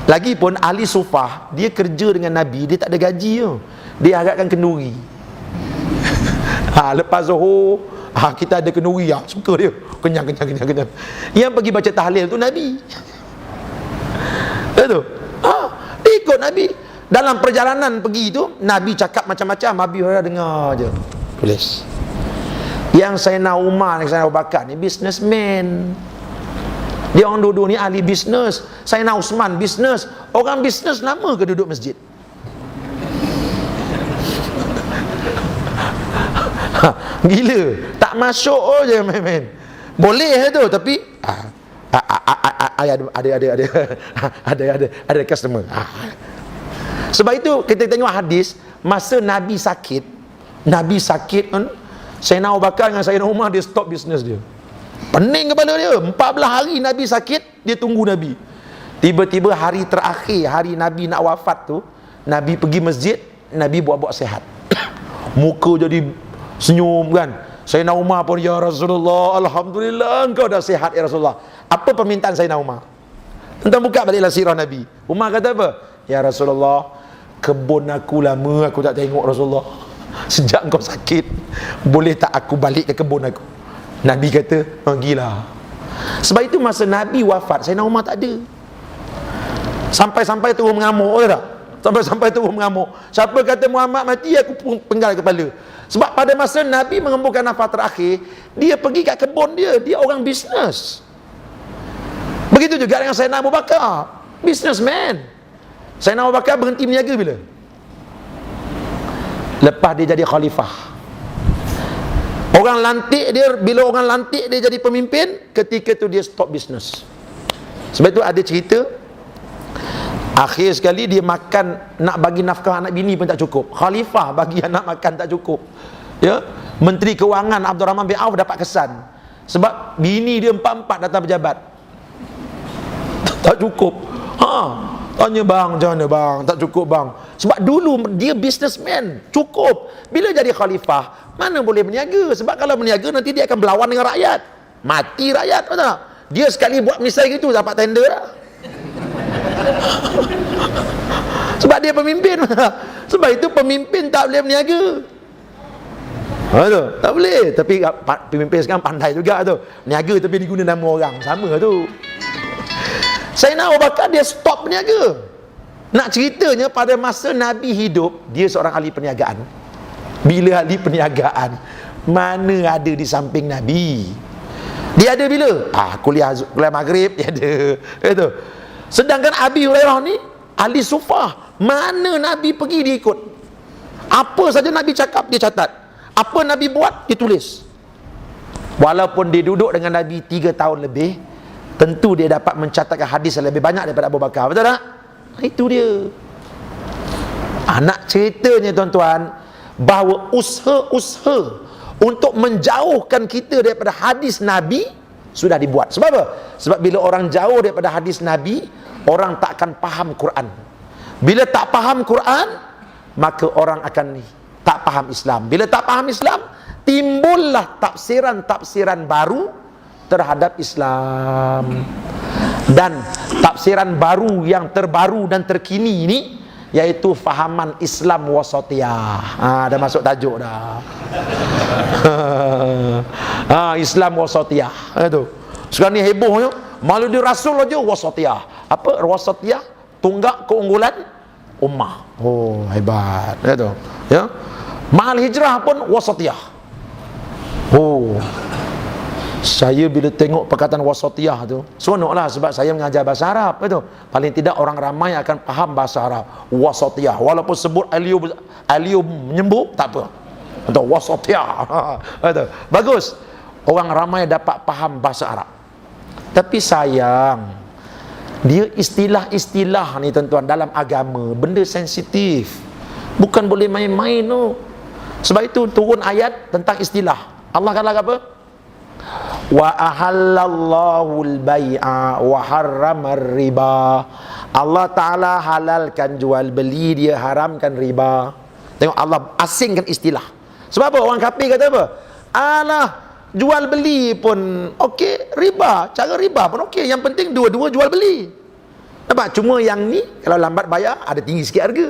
Lagipun ahli sufah, dia kerja dengan Nabi, dia tak ada gaji tu. Dia harapkan kenduri. Lepas Zuhur, kita ada kenduri, suka dia. Kenyang. Yang pergi baca tahlil tu Nabi. Itu. Dia ikut Nabi. Dalam perjalanan pergi tu, Nabi cakap macam-macam, Abi Hurairah dengar je. Tulis. Yang Sayyidina Umar, Sayyidina Abu Bakar ni businessman. Dia orang duduk ni ahli bisnes. Sayyidina Usman bisnes. Orang bisnes lama ke duduk masjid? Gila. Tak masuk je main-main. Boleh tu, tapi ada customer. Sebab itu kita tengok hadis, masa Nabi sakit kan, Sayyidina Abu Bakar dengan Sayyidina Umar dia stop bisnes dia. Pening kepala dia. 14 hari Nabi sakit, dia tunggu Nabi. Tiba-tiba hari terakhir, hari Nabi nak wafat tu, Nabi pergi masjid, Nabi buat-buat sihat. Muka jadi senyum kan. Sayyidina Umar pun, ya Rasulullah, alhamdulillah engkau dah sihat ya Rasulullah. Apa permintaan Sayyidina Umar? Tentang buka baliklah sirah Nabi. Umar kata apa? Ya Rasulullah, kebun aku lama aku tak tengok Rasulullah. Sejak engkau sakit, boleh tak aku balik ke kebun aku? Nabi kata, pergilah. Sebab itu masa Nabi wafat, Sayyidina Umar tak ada. Sampai-sampai terus mengamuk, tak? Sampai-sampai terus mengamuk. Siapa kata Muhammad mati, aku pun penggal kepala. Sebab pada masa Nabi mengemburkan nafas terakhir, dia pergi kat kebun dia orang bisnes. Begitu juga dengan Sayyidina Abu Bakar, businessman. Sayyidina Abu Bakar berhenti berniaga bila? Lepas dia jadi khalifah. Orang lantik dia, bila orang lantik dia jadi pemimpin, ketika tu dia stop bisnes. Sebab itu ada cerita, akhir sekali dia makan, nak bagi nafkah anak bini pun tak cukup. Khalifah bagi anak makan tak cukup. Ya, Menteri Kewangan Abdul Rahman bin Auf dapat kesan sebab bini dia 4-4 datang pejabat. Tak cukup. Tanya bang, macam mana bang? Tak cukup bang. Sebab dulu dia businessman, cukup. Bila jadi khalifah, mana boleh berniaga? Sebab kalau berniaga nanti dia akan berlawan dengan rakyat. Mati rakyat, betul tak? Dia sekali buat misal gitu dapat tender dah. Sebab dia pemimpin. Sebab itu pemimpin tak boleh berniaga. Tak boleh. Tapi pemimpin sekarang pandai juga tu. Niaga tapi diguna nama orang. Sama tu. Sayyidina Abu Bakar dia stop berniaga. Nak ceritanya pada masa Nabi hidup, dia seorang ahli perniagaan. Bila ahli perniagaan, mana ada di samping Nabi? Dia ada bila? Kuliah maghrib dia ada. Itu. Sedangkan Abi Hurairah ni ahli sufah. Mana Nabi pergi dia ikut. Apa saja Nabi cakap dia catat. Apa Nabi buat dia tulis. Walaupun dia duduk dengan Nabi 3 tahun lebih, tentu dia dapat mencatatkan hadis yang lebih banyak daripada Abu Bakar. Betul tak? Itu dia. Nak ceritanya tuan-tuan, bahawa usaha-usaha untuk menjauhkan kita daripada hadis Nabi sudah dibuat. Sebab apa? Sebab bila orang jauh daripada hadis Nabi, orang tak akan faham Quran. Bila tak faham Quran, maka orang akan tak faham Islam. Bila tak faham Islam, timbullah tafsiran-tafsiran baru terhadap Islam. Dan tafsiran baru yang terbaru dan terkini ini iaitu fahaman Islam wasatiyah. Dah masuk tajuk dah. Islam wasatiyah. Itu. Sekarang ni hebohnya, Maulid Rasul aja wasatiyah. Apa wasatiyah? Tunggak keunggulan ummah. Oh, hebat. Itu. Ya. Mahal hijrah pun wasatiyah. Oh. Saya bila tengok perkataan wasatiyah tu, seronoklah sebab saya mengajar bahasa Arab, betul. Paling tidak orang ramai akan faham bahasa Arab. Wasatiyah, walaupun sebut aliyum menyembuk tak apa. Betul, wasatiyah. Betul. Bagus. Orang ramai dapat faham bahasa Arab. Tapi sayang, dia istilah-istilah ni tuan-tuan dalam agama, benda sensitif. Bukan boleh main-main tu. Sebab itu turun ayat tentang istilah. Allah kata apa? Wa ahallallahu al-bai'a wa harramar riba. Allah Ta'ala halalkan jual beli, dia haramkan riba. Tengok Allah asingkan istilah. Sebab apa? Orang kafir kata apa? Alah, jual beli pun okey, riba, cara riba pun okey, yang penting dua-dua jual beli. Nampak? Cuma yang ni kalau lambat bayar ada tinggi sikit harga.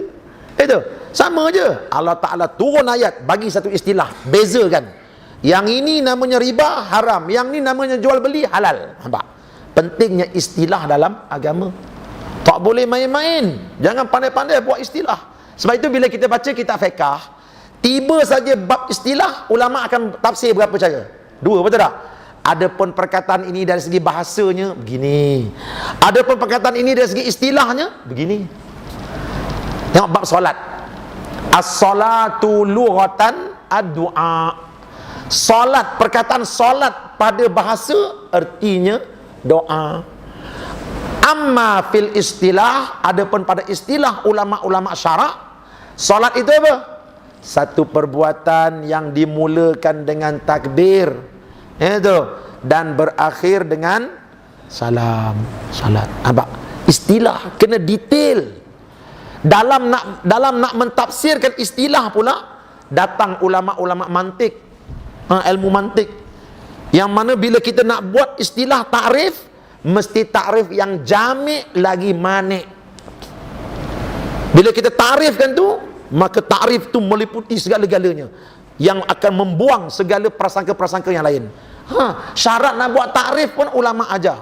Itu sama je. Allah Ta'ala turun ayat bagi satu istilah, bezakan. Yang ini namanya riba, haram. Yang ni namanya jual beli, halal. Nampak? Pentingnya istilah dalam agama. Tak boleh main-main. Jangan pandai-pandai buat istilah. Sebab itu bila kita baca kitab fiqh, tiba saja bab istilah, ulama akan tafsir berapa cara? 2, betul tak? Adapun perkataan ini dari segi bahasanya begini. Adapun perkataan ini dari segi istilahnya begini. Tengok bab solat. As-salatu lughatan ad-du'a. Solat, perkataan solat pada bahasa artinya doa. Amma fil istilah, adapun pada istilah ulama-ulama syarak, solat itu apa? Satu perbuatan yang dimulakan dengan takbir, itu, dan berakhir dengan salam. Salat. Nampak? Istilah kena detail. Dalam nak mentafsirkan istilah pula, datang ulama-ulama mantik, ilmu mantik, yang mana bila kita nak buat istilah takrif, mesti takrif yang jami' lagi manik. Bila kita takrifkan tu, maka takrif tu meliputi segala-galanya, yang akan membuang segala prasangka-prasangka yang lain. Syarat nak buat takrif pun ulama ajar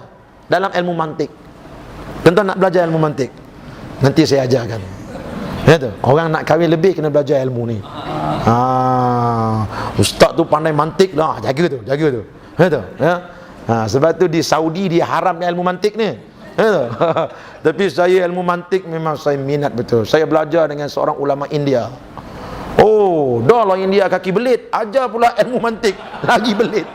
dalam ilmu mantik. Tuan-tuan nak belajar ilmu mantik, nanti saya ajarkan. Ya tu, orang nak kahwin lebih kena belajar ilmu ni. Ustaz tu pandai mantik lah, jaga tu. Ya tu, ya. Sebab tu di Saudi dia haram ilmu mantik ni. Ya tu. Tapi saya ilmu mantik memang saya minat betul. Saya belajar dengan seorang ulama India. Oh, dah lah India kaki belit, ajar pula ilmu mantik, lagi belit.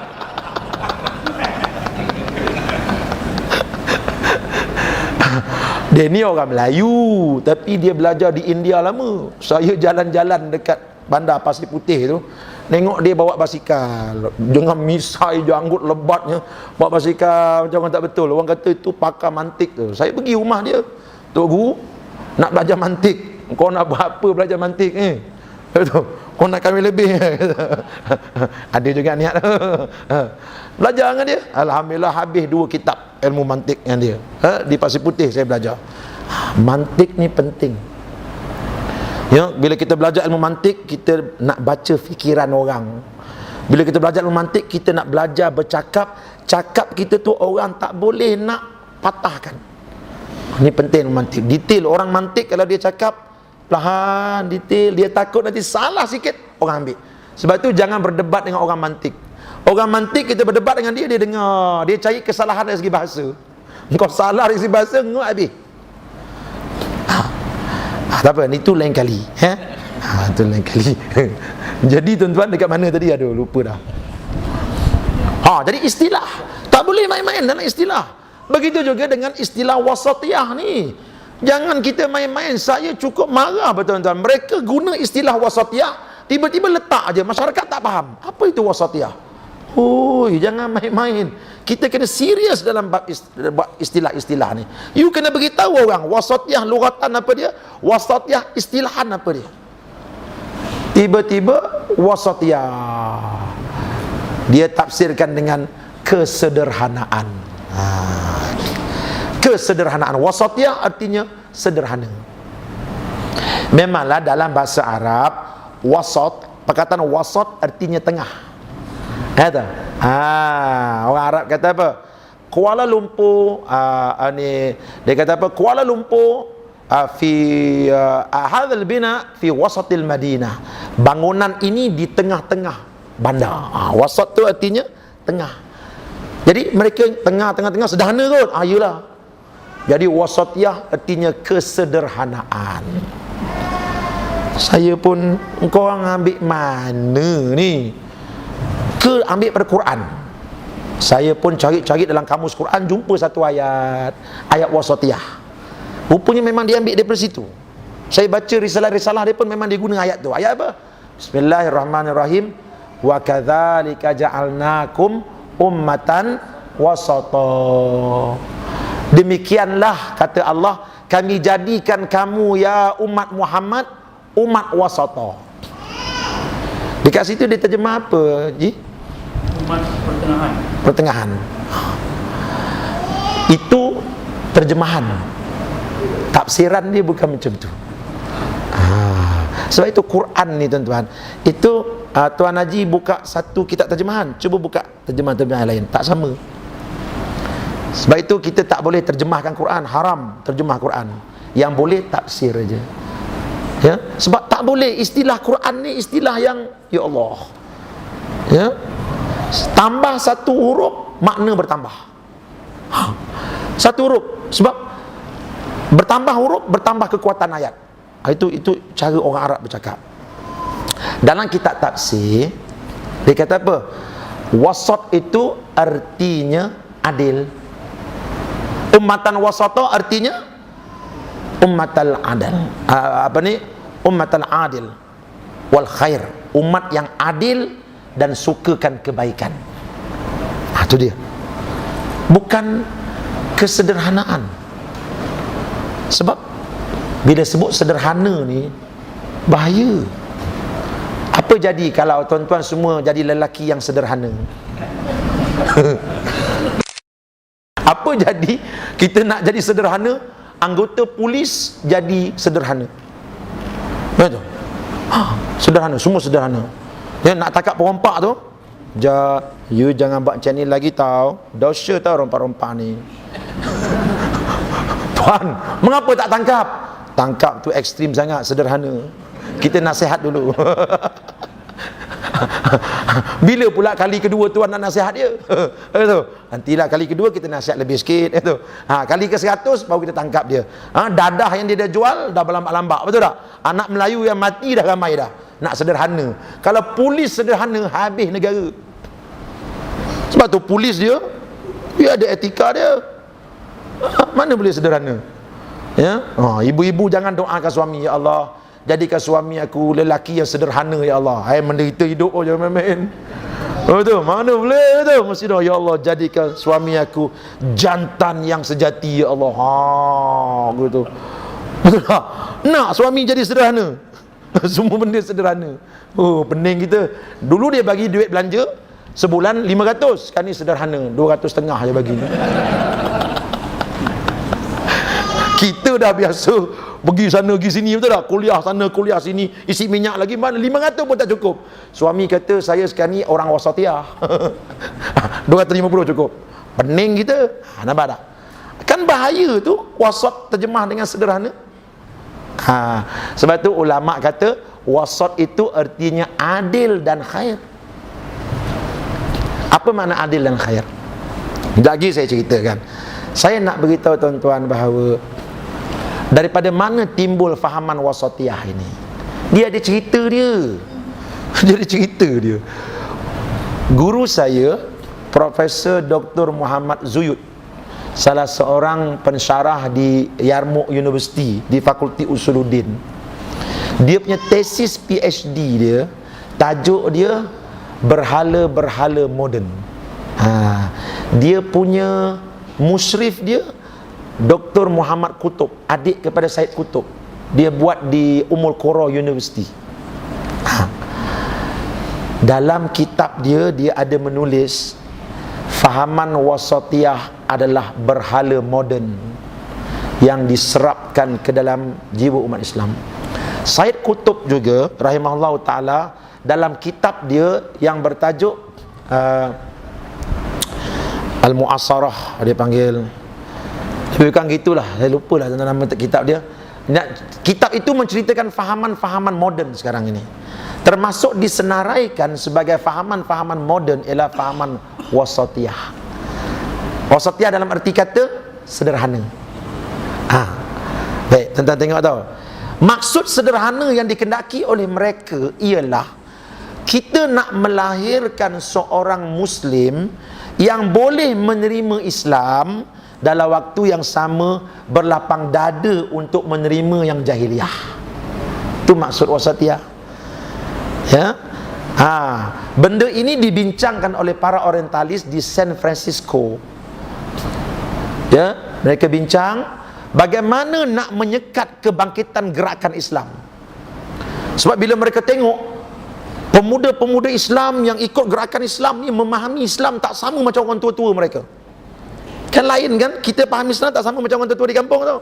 Dia ni orang Melayu, tapi dia belajar di India lama. Saya jalan-jalan dekat bandar Pasir Putih tu, tengok dia bawa basikal dengan misai janggut lebatnya, bawa basikal macam orang tak betul. Orang kata itu pakar mantik tu. Saya pergi rumah dia, Tok Guru, nak belajar mantik. Kau nak buat apa belajar mantik ni? Kau nak kahwin lebih? Ada juga niat. Belajar dengan dia, alhamdulillah habis 2 kitab ilmu mantik dengan dia. Di Pasir Putih saya belajar. Mantik ni penting. Ya, bila kita belajar ilmu mantik, kita nak baca fikiran orang. Bila kita belajar ilmu mantik, kita nak belajar bercakap. Cakap kita tu orang tak boleh nak patahkan. Ini penting ilmu mantik. Detail orang mantik, kalau dia cakap perlahan, detail, dia takut nanti salah sikit orang ambil. Sebab tu jangan berdebat dengan orang mantik. Orang mantik kita berdebat dengan dia, dia dengar, dia cari kesalahan dari segi bahasa. Kau salah dari segi bahasa, ngok habis. Tak apa, itu lain kali. Itu lain kali. Jadi tuan-tuan dekat mana tadi? Aduh, lupa dah. Jadi istilah, tak boleh main-main dalam istilah. Begitu juga dengan istilah wasatiyah ni. Jangan kita main-main. Saya cukup marah tuan-tuan. Mereka guna istilah wasatiyah, tiba-tiba letak aja, masyarakat tak faham. Apa itu wasatiyah? Jangan main-main. Kita kena serius dalam bab istilah-istilah ni. You kena beritahu orang wasatiyah lughatan apa dia, wasatiyah istilahan apa dia. Tiba-tiba wasatiyah dia tafsirkan dengan kesederhanaan. Kesederhanaan. Wasatiyah artinya sederhana. Memanglah dalam bahasa Arab, wasat, perkataan wasat artinya tengah. Kata, orang Arab kata apa? Kuala Lumpur, ni dia kata apa? Kuala Lumpur fi hadzal bina fi wasatil Madinah. Bangunan ini di tengah-tengah bandar. Wasat tu artinya tengah. Jadi mereka tengah-tengah sederhana kot. Yalah. Jadi wasatiyah artinya kesederhanaan. Saya pun, engkau orang ambil mana ni? Ke ambil pada Quran. Saya pun cari-cari dalam kamus Quran, jumpa satu ayat wasatiyah. Rupanya memang dia ambil daripada situ. Saya baca risalah-risalah dia pun memang dia guna ayat tu. Ayat apa? Bismillahirrahmanirrahim. Wa kadzalika ja'alnakum ummatan wasata. Demikianlah kata Allah, kami jadikan kamu ya umat Muhammad umat wasata. Dekat situ dia terjemah apa, Ji? Umat pertengahan. Pertengahan. Itu terjemahan. Tafsiran dia bukan macam tu. Sebab itu Quran ni tuan-tuan, itu Tuan Haji buka satu kitab terjemahan, cuba buka terjemahan-terjemahan lain, tak sama. Sebab itu kita tak boleh terjemahkan Quran, haram terjemah Quran. Yang boleh tafsir aja. Ya, sebab tak boleh istilah Quran ni istilah yang ya Allah. Ya. Tambah satu huruf, makna bertambah. Satu huruf, sebab bertambah huruf bertambah kekuatan ayat. Itu cara orang Arab bercakap. Dalam kitab tafsir dia kata apa? Wasat itu artinya adil. Ummatan wasata artinya ummatal adil. Ummatal adil wal khair. Umat yang adil dan sukakan kebaikan. Itu dia. Bukan kesederhanaan. Sebab bila sebut sederhana ni bahaya. Apa jadi kalau tuan-tuan semua jadi lelaki yang sederhana? Apa jadi kita nak jadi sederhana, anggota polis jadi sederhana? Betul? Sederhana, semua sederhana. Ya, nak tangkap perompak tu, you jangan buat macam ni lagi tau. Dosa tau rompak-rompak ni. Tuan, mengapa tak tangkap? Tangkap tu ekstrim sangat, sederhana. Kita nasihat dulu. Bila pula kali kedua tuan nak nasihat dia? Nantilah kali kedua kita nasihat lebih sikit. Kali ke 100 baru kita tangkap dia. Dadah yang dia dah jual dah berlambak-lambak, betul tak? Anak Melayu yang mati dah ramai dah. Nak sederhana. Kalau polis sederhana, habis negara. Sebab tu polis dia ada etika dia. Mana boleh sederhana? Ya, ibu-ibu jangan doakan suami, ya Allah, jadikan suami aku lelaki yang sederhana, ya Allah. Menderita hidup je main-main. Betul, mana boleh tu? Mesti dah, ya Allah, jadikan suami aku jantan yang sejati, ya Allah. Gitu. Betul tak? Nak suami jadi sederhana. Semua benda sederhana. Pening kita. Dulu dia bagi duit belanja sebulan 500, sekarang ni sederhana 250 je bagi. Kita dah biasa pergi sana pergi sini, betul tak? Kuliah sana kuliah sini, isi minyak lagi, mana 500 pun tak cukup. Suami kata saya sekarang ni orang wasatiyah. 250 cukup. Pening kita. Nampak tak? Kan bahaya tu wasat terjemah dengan sederhana. Sebab tu ulama kata wasat itu artinya adil dan khair. Apa makna adil dan khair? Lagi saya ceritakan. Saya nak beritahu tuan-tuan bahawa daripada mana timbul fahaman wasatiyah ini? Dia ada cerita dia. Dia ada cerita dia. Guru saya, Profesor Dr. Muhammad Zuyud, salah seorang pensyarah di Yarmouk University, di Fakulti Usuluddin. Dia punya tesis PhD dia, tajuk dia Berhala-berhala moden. Dia punya musyrif dia Dr. Muhammad Qutub, adik kepada Said Qutub. Dia buat di Ummul Qura University. Dalam kitab dia, dia ada menulis fahaman wasatiyah adalah berhala moden yang diserapkan ke dalam jiwa umat Islam. Said Qutub juga rahimahullah ta'ala, dalam kitab dia yang bertajuk Al-Mu'asarah, dia panggil, bukan gitulah, saya lupa lah nama kitab dia. Kitab itu menceritakan fahaman-fahaman moden sekarang ini, termasuk disenaraikan sebagai fahaman-fahaman moden ialah fahaman wasatiyah. Wasatiyah dalam arti kata sederhana. Baik, tuan-tuan tengok tau. Maksud sederhana yang dikendaki oleh mereka ialah kita nak melahirkan seorang Muslim yang boleh menerima Islam dalam waktu yang sama berlapang dada untuk menerima yang jahiliah. Itu maksud wasatiyah. Ya. Benda ini dibincangkan oleh para orientalis di San Francisco. Ya, mereka bincang bagaimana nak menyekat kebangkitan gerakan Islam. Sebab bila mereka tengok pemuda-pemuda Islam yang ikut gerakan Islam ni memahami Islam tak sama macam orang tua-tua mereka. Kan lain kan, kita faham Islam tak sama macam orang tua-tua di kampung tau.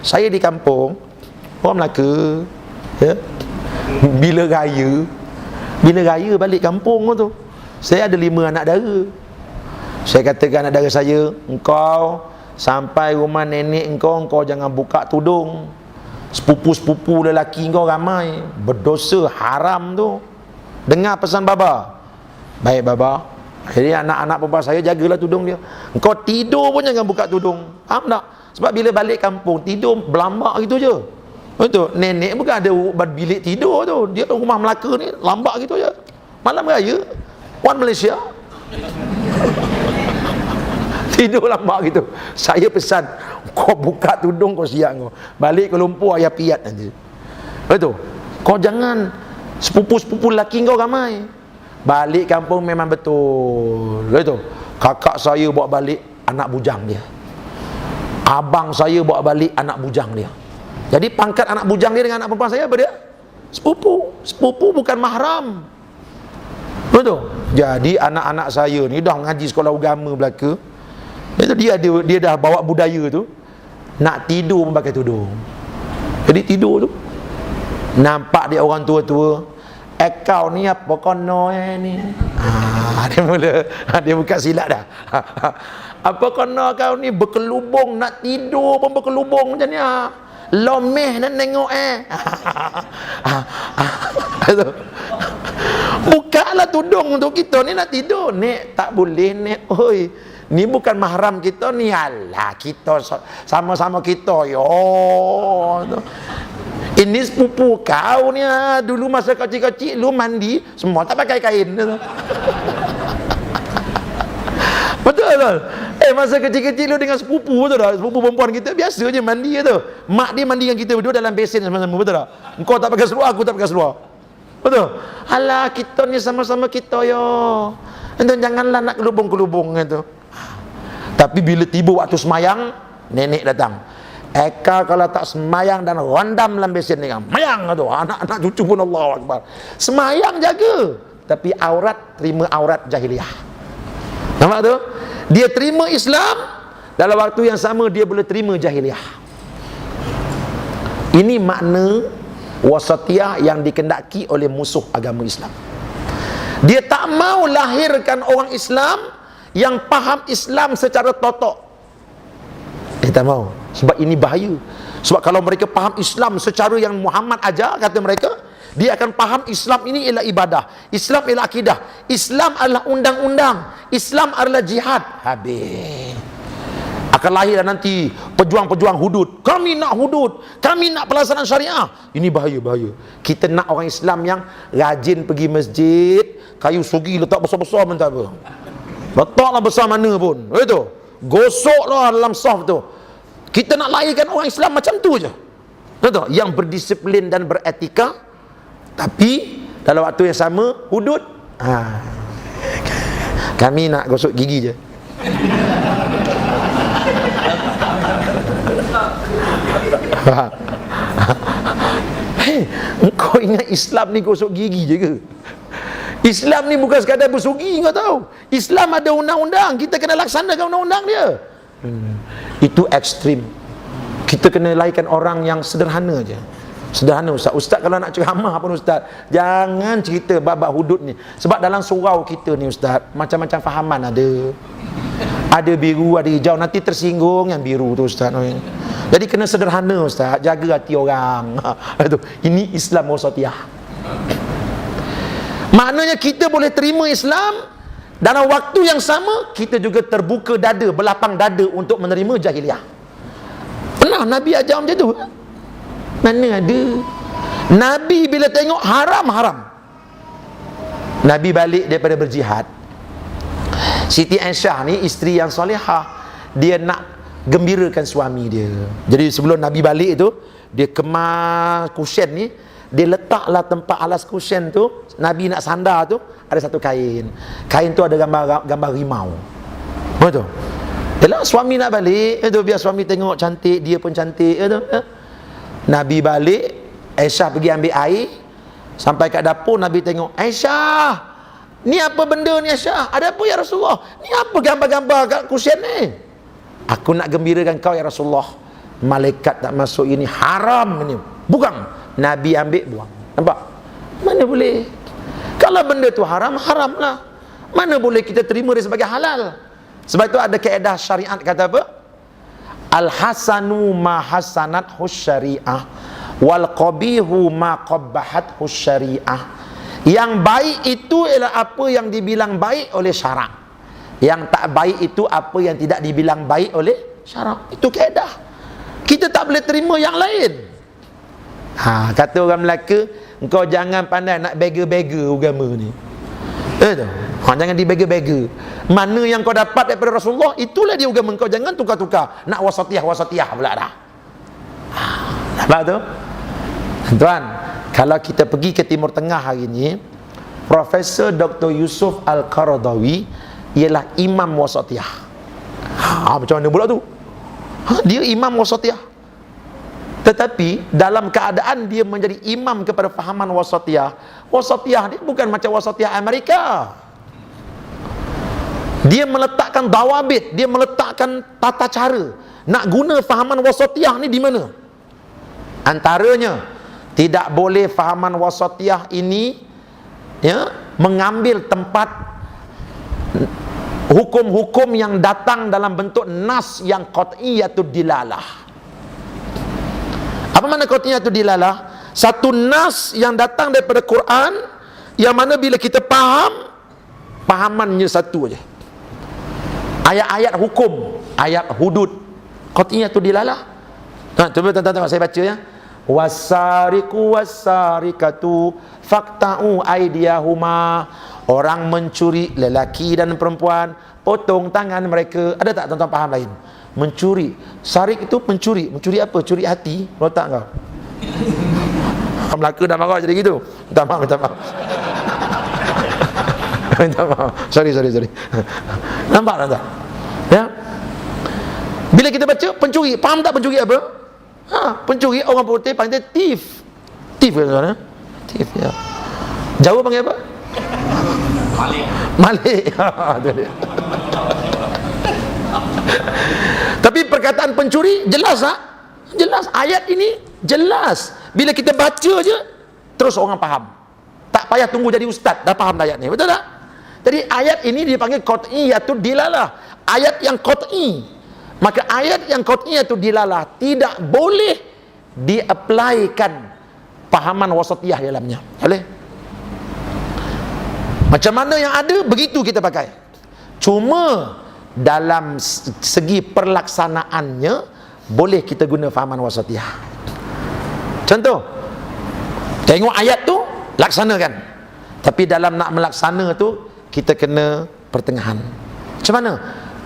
Saya di kampung, orang Melaka, ya, bila raya balik kampung tu, saya ada 5 anak dara. Saya katakan anak dara saya, engkau sampai rumah nenek engkau jangan buka tudung. Sepupu-sepupu lelaki engkau ramai, berdosa, haram tu. Dengar pesan baba. Baik baba. Jadi anak-anak bapa saya jagalah tudung dia. Engkau tidur pun jangan buka tudung. Faham tak? Sebab bila balik kampung tidur berlambak gitu je. Betul. Nenek bukan ada bilik tidur tu. Dia rumah Melaka ni lambak gitu je. Malam raya One Malaysia tidur lambak gitu. Saya pesan, kau buka tudung kau siap kau. Balik ke Lumpur ayah piat nanti. Betul. Kau jangan, sepupu-sepupu lelaki kau ramai. Balik kampung memang betul. Betul. Kakak saya bawa balik anak bujang dia. Abang saya bawa balik anak bujang dia. Jadi pangkat anak bujang dia dengan anak perempuan saya apa dia? Sepupu bukan mahram. Betul. Jadi anak-anak saya ni dah ngaji sekolah agama belaka. Itu dia dah bawa budaya tu. Nak tidur pun pakai tudung. Jadi tidur tu nampak dia orang tua-tua, kau ni apa kono ni? Dia buka silat dah. Apa kono kau ni berkelubung, nak tidur pun berkelubung macam ni. Lomeh nak tengok bukalah tudung untuk kita ni nak tidur. Nek tak boleh nek. Oi, ni bukan mahram kita ni. Alah, kita sama-sama kita yo. Ini sepupu kau ni. Dulu masa kecil-kecil lu mandi semua tak pakai kain. Betul. Masa kecil-kecil lu dengan sepupu, betul tak? Sepupu perempuan kita biasa je mandi tu. Mak dia mandi dengan kita berdua dalam besen sama-sama, betul tak? Engkau tak pakai seluar, aku tak pakai seluar. Betul? Alah, kita ni sama-sama kita yo. Entah janganlah nak kelubung-kelubung gitu. Tapi bila tiba waktu semayang, nenek datang. Eka kalau tak semayang dan rondam dalam besen ni, mayang tu. Anak-anak cucu pun Allahu Akbar. Semayang jaga, tapi aurat terima aurat jahiliah. Nampak tu? Dia terima Islam, dalam waktu yang sama dia boleh terima jahiliah. Ini makna wasatiyah yang dikendaki oleh musuh agama Islam. Dia tak mau lahirkan orang Islam yang faham Islam secara totok. Dia tak mau. Sebab ini bahaya. Sebab kalau mereka faham Islam secara yang Muhammad ajar, kata mereka, dia akan faham Islam ini ialah ibadah, Islam ialah akidah, Islam adalah undang-undang, Islam adalah jihad. Habis. Akan lahir nanti pejuang-pejuang hudud. Kami nak hudud, kami nak pelaksanaan syariah. Ini bahaya. Kita nak orang Islam yang rajin pergi masjid, kayu sugi letak besar-besar pun tak apa. Letaklah besar mana pun. Itu. Gosoklah dalam saf tu. Kita nak lahirkan orang Islam macam tu je. Betul? Yang berdisiplin dan beretika, tapi dalam waktu yang sama hudud. Kami nak gosok gigi je. Engkau ingat Islam ni gosok gigi je ke? Islam ni bukan sekadar bersugi, kau tahu. Islam ada undang-undang, kita kena laksanakan undang-undang dia. Itu ekstrim. Kita kena lahirkan orang yang sederhana je. Sederhana Ustaz. Ustaz kalau nak ceramah pun Ustaz, jangan cerita bab-bab hudud ni. Sebab dalam surau kita ni Ustaz, macam-macam fahaman ada. Ada biru, ada hijau, nanti tersinggung yang biru tu Ustaz. Jadi kena sederhana Ustaz, jaga hati orang. Ini Islam wasatiyah. Maknanya kita boleh terima Islam, dalam waktu yang sama kita juga terbuka dada, berlapang dada untuk menerima jahiliah. Pernah Nabi ajar macam tu? Mana ada. Nabi bila tengok haram. Nabi balik daripada berjihad. Siti Aisyah ni isteri yang solehah, dia nak gembirakan suami dia. Jadi sebelum Nabi balik tu, dia kemas kusyen ni, dia letaklah tempat alas kusyen tu, Nabi nak sandar tu, ada satu kain. Kain tu ada gambar rimau. Betul? Yalah, suami nak balik, itu biar suami tengok cantik, dia pun cantik, itu. Nabi balik, Aisyah pergi ambil air, sampai kat dapur Nabi tengok, Aisyah, ni apa benda ni Aisyah? Ada apa ya Rasulullah? Ni apa gambar-gambar kat kusyen ni? Aku nak gembirakan kau ya Rasulullah. Malaikat tak masuk ini, haram ini. Bukan. Nabi ambil buang. Nampak? Mana boleh? Kalau benda tu haram, haramlah. Mana boleh kita terima dia sebagai halal? Sebab itu ada kaedah syariat kata apa? Al-hasanu ma hasanat syariah wal qabihu ma qabbahat syariah. Yang baik itu ialah apa yang dibilang baik oleh syarak. Yang tak baik itu apa yang tidak dibilang baik oleh syarak. Itu kaedah. Kita tak boleh terima yang lain. Kata orang Melaka, engkau jangan pandai nak beggar-beggar agama ni. Jangan dibeggar-beggar. Mana yang kau dapat daripada Rasulullah, itulah dia agama kau. Jangan tukar-tukar. Nak wasatiyah pula dah. Nampak tu? Tuan, kalau kita pergi ke Timur Tengah hari ni, Profesor Dr. Yusuf Al-Qaradawi ialah imam wasatiyah. Macam mana pula tu? Dia imam wasatiyah. Tetapi dalam keadaan dia menjadi imam kepada fahaman wasatiyah, wasatiyah ni bukan macam wasatiyah Amerika. Dia meletakkan dawabit, dia meletakkan tata cara nak guna fahaman wasatiyah ni di mana. Antaranya, tidak boleh fahaman wasatiyah ini mengambil tempat hukum-hukum yang datang dalam bentuk nas yang qat'iyatud dilalah. Apa makna qat'iyatud dilalah? Satu nas yang datang daripada Quran, yang mana bila kita faham, pahamannya satu aja. Ayat-ayat hukum, ayat hudud, qat'iyatud dilalah. Cuba tuan-tuan saya baca ya. Wasariqu wasariqatu faqta'u aydiyahuma. Orang mencuri, lelaki dan perempuan, potong tangan mereka. Ada tak tuan-tuan faham lain? Mencuri. Sarik itu mencuri. Mencuri apa? Curi hati. Rotak kau. Melaka dah marah jadi gitu. Minta maaf, minta maaf. Minta maaf. Sorry. Nampak tak? Ya. Bila kita baca pencuri, faham tak pencuri apa? Pencuri orang putih panggil thief. Thief ke tuan-tuan? Thief ya. Jawa panggil apa? Malik. Tapi perkataan pencuri jelas tak? Jelas. Ayat ini jelas. Bila kita baca je, terus orang faham. Tak payah tunggu jadi ustaz, dah faham ayat ni. Betul tak? Jadi ayat ini dipanggil qat'iyatud dilalah. Ayat yang qat'i. Maka ayat yang qat'iyatud dilalah tidak boleh diaplikan pahaman wasatiyah dalamnya. Boleh? Macam mana yang ada, begitu kita pakai. Cuma dalam segi perlaksanaannya boleh kita guna fahaman wasatiyah. Contoh, tengok ayat tu, laksanakan. Tapi dalam nak melaksana tu, kita kena pertengahan. Macam mana?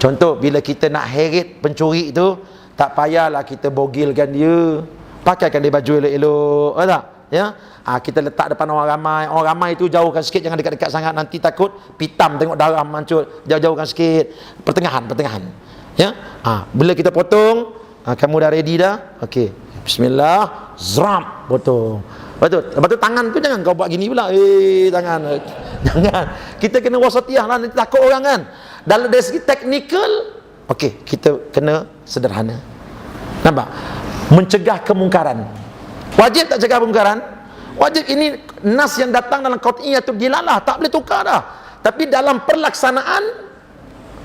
Contoh, bila kita nak heret pencuri tu, tak payahlah kita bogilkan dia, pakaikan dia baju elok-elok, tak? Ya? Kita letak depan orang ramai tu jauhkan sikit, jangan dekat-dekat sangat, nanti takut pitam tengok darah mancut. Jauh-jauhkan sikit, pertengahan. Ya? Bila kita potong, kamu dah ready dah? Okey. Bismillah, zram, potong. Betul. Lepas tu tangan tu jangan kau buat gini pula. Tangan. Jangan. Kita kena wasatiyah lah, nanti takut orang kan. Dalam dari segi teknikal, okey, kita kena sederhana. Nampak? Mencegah kemungkaran. Wajib tak cegah kemungkaran? Wajib. Ini nas yang datang dalam qat'iyatud dilalah, tak boleh tukar dah. Tapi dalam perlaksanaan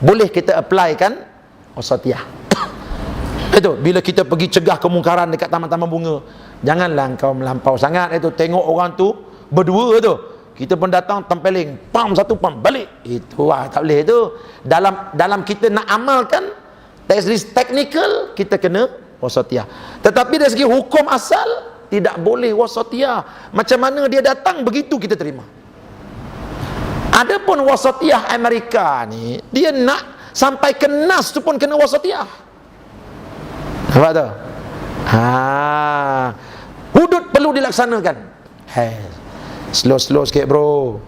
boleh kita applykan wasatiyah. Itu bila kita pergi cegah kemungkaran dekat taman-taman bunga, janganlah kau melampau sangat. Itu tengok orang tu berdua tu, kita pun datang tempeling, pam satu pam balik. Itu tak boleh tu. Dalam kita nak amalkan dari segi teknikal, kita kena wasatiyah. Tetapi dari segi hukum asal tidak boleh wasatiyah. Macam mana dia datang, begitu kita terima. Adapun wasatiyah Amerika ni, dia nak sampai ke nas tu pun kena wasatiyah. Nampak tak? Hudud perlu dilaksanakan. Slow sikit bro.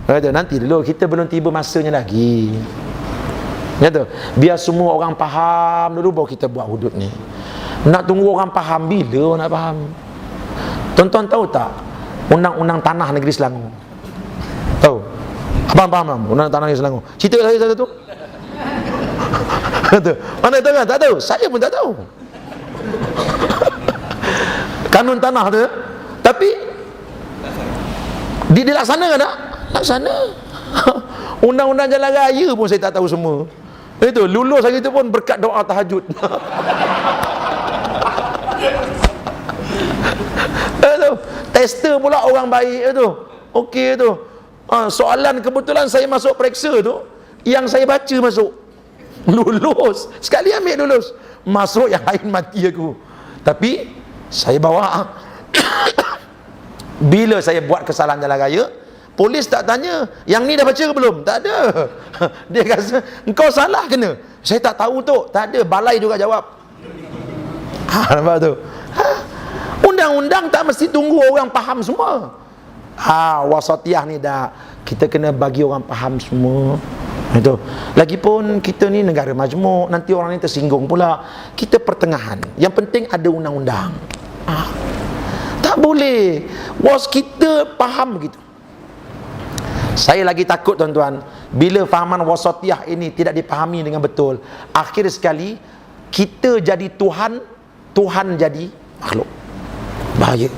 Nanti dulu, kita belum tiba masanya lagi. Kata, biar semua orang faham dulu baru kita buat hudud ni. Nak tunggu orang faham, bila orang nak faham? Tuan-tuan tahu tak undang-undang tanah negeri Selangor? Tahu? Abang faham undang tanah negeri Selangor? Cerita saya satu. Mana tahu kan? Tak tahu. Saya pun tak tahu. Kanun tanah tu. Tapi dilaksanakan tak? Laksana. Undang-undang jalan raya pun saya tak tahu semua. Itu lulus hari tu pun berkat doa tahajud. Itu tester pula orang baik itu. Okey tu. Soalan kebetulan saya masuk periksa tu, yang saya baca masuk. Lulus. Sekali ambil lulus. Masuk yang lain mati aku. Tapi saya bawa. Bila saya buat kesalahan jalan raya, polis tak tanya, yang ni dah baca ke belum? Tak ada. Dia kata, engkau salah kena. Saya tak tahu tu. Tak ada. Balai juga jawab. Nampak tu? Undang-undang tak mesti tunggu orang faham semua. Wasatiyah ni dah, kita kena bagi orang faham semua. Itu. Lagipun kita ni negara majmuk, nanti orang ni tersinggung pula. Kita pertengahan. Yang penting ada undang-undang. Tak boleh. Was kita faham begitu. Saya lagi takut tuan-tuan, bila fahaman wasatiyah ini tidak dipahami dengan betul, akhir sekali kita jadi Tuhan, Tuhan jadi makhluk. Bahaya.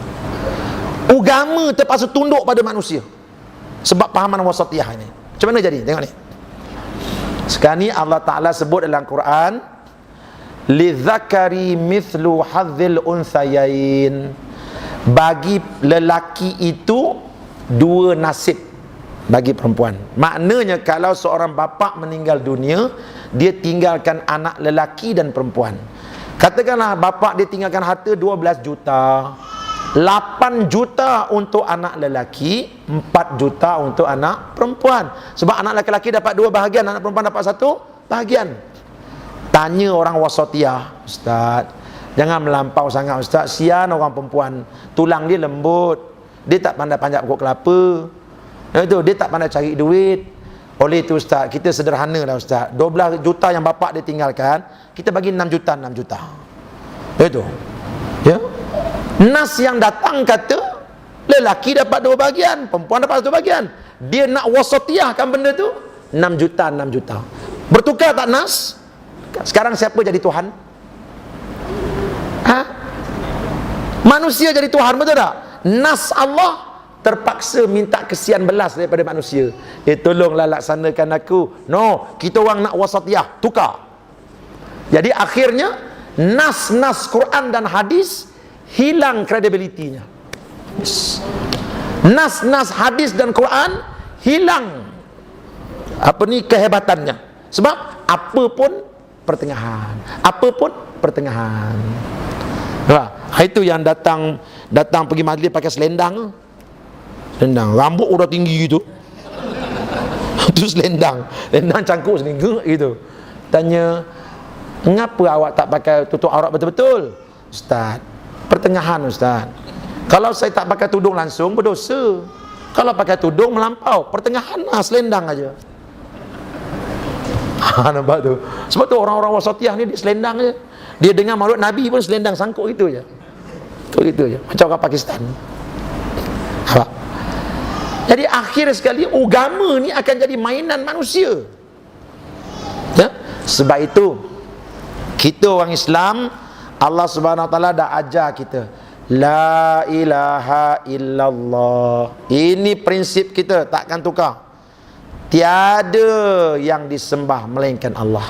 Agama terpaksa tunduk pada manusia sebab pahaman wasatiyah ini. Macam mana jadi? Tengok ni. Sekarang ni Allah Ta'ala sebut dalam Quran, lidzakari mithlu hadzil unthayain. Bagi lelaki itu dua nasib bagi perempuan. Maknanya kalau seorang bapa meninggal dunia, dia tinggalkan anak lelaki dan perempuan. Katakanlah bapa dia tinggalkan harta 12 juta, 8 juta untuk anak lelaki, 4 juta untuk anak perempuan. Sebab anak lelaki dapat 2 bahagian, anak perempuan dapat 1 bahagian. Tanya orang wasatiyah, Ustaz, jangan melampau sangat Ustaz, sian orang perempuan, tulang dia lembut, dia tak pandai panjat pokok kelapa, itu dia tak pandai cari duit. Oleh itu Ustaz, kita sederhana lah Ustaz, 12 juta yang bapak dia tinggalkan, kita bagi 6 juta, 6 juta. Itu ya. Nas yang datang kata lelaki dapat 2 bahagian, perempuan dapat 1 bahagian. Dia nak wasatiyahkan benda tu 6 juta, 6 juta. Bertukar tak nas? Sekarang siapa jadi Tuhan? Manusia jadi Tuhan, betul tak? Nas Allah terpaksa minta kesian belas daripada manusia. Tolonglah laksanakan aku. No, kita orang nak wasatiyah, tukar. Jadi akhirnya nas-nas Quran dan hadis hilang kredibilitinya. Nas-nas hadis dan Quran hilang kehebatannya. Sebab apa pun pertengahan, apa pun pertengahan. Itu yang datang pergi majlis pakai selendang. Selendang, rambut udah tinggi gitu. Itu selendang cangkuk sini gitu. Tanya, mengapa awak tak pakai tutup aurat betul-betul? Ustaz, pertengahan Ustaz. Kalau saya tak pakai tudung langsung berdosa. Kalau pakai tudung melampau, pertengahan lah, selendang aja. Nampak tu? Sebab tu orang-orang wasatiyah ni dia selendang je. Dia dengar maulid Nabi pun selendang sangkut gitu je. Gitu je. Macam orang Pakistan. Nampak? Jadi akhir sekali agama ni akan jadi mainan manusia. Ya? Sebab itu kita orang Islam, Allah Subhanahu Wa Taala dah ajar kita, la ilaha illallah. Ini prinsip kita, takkan tukar. Tiada yang disembah melainkan Allah.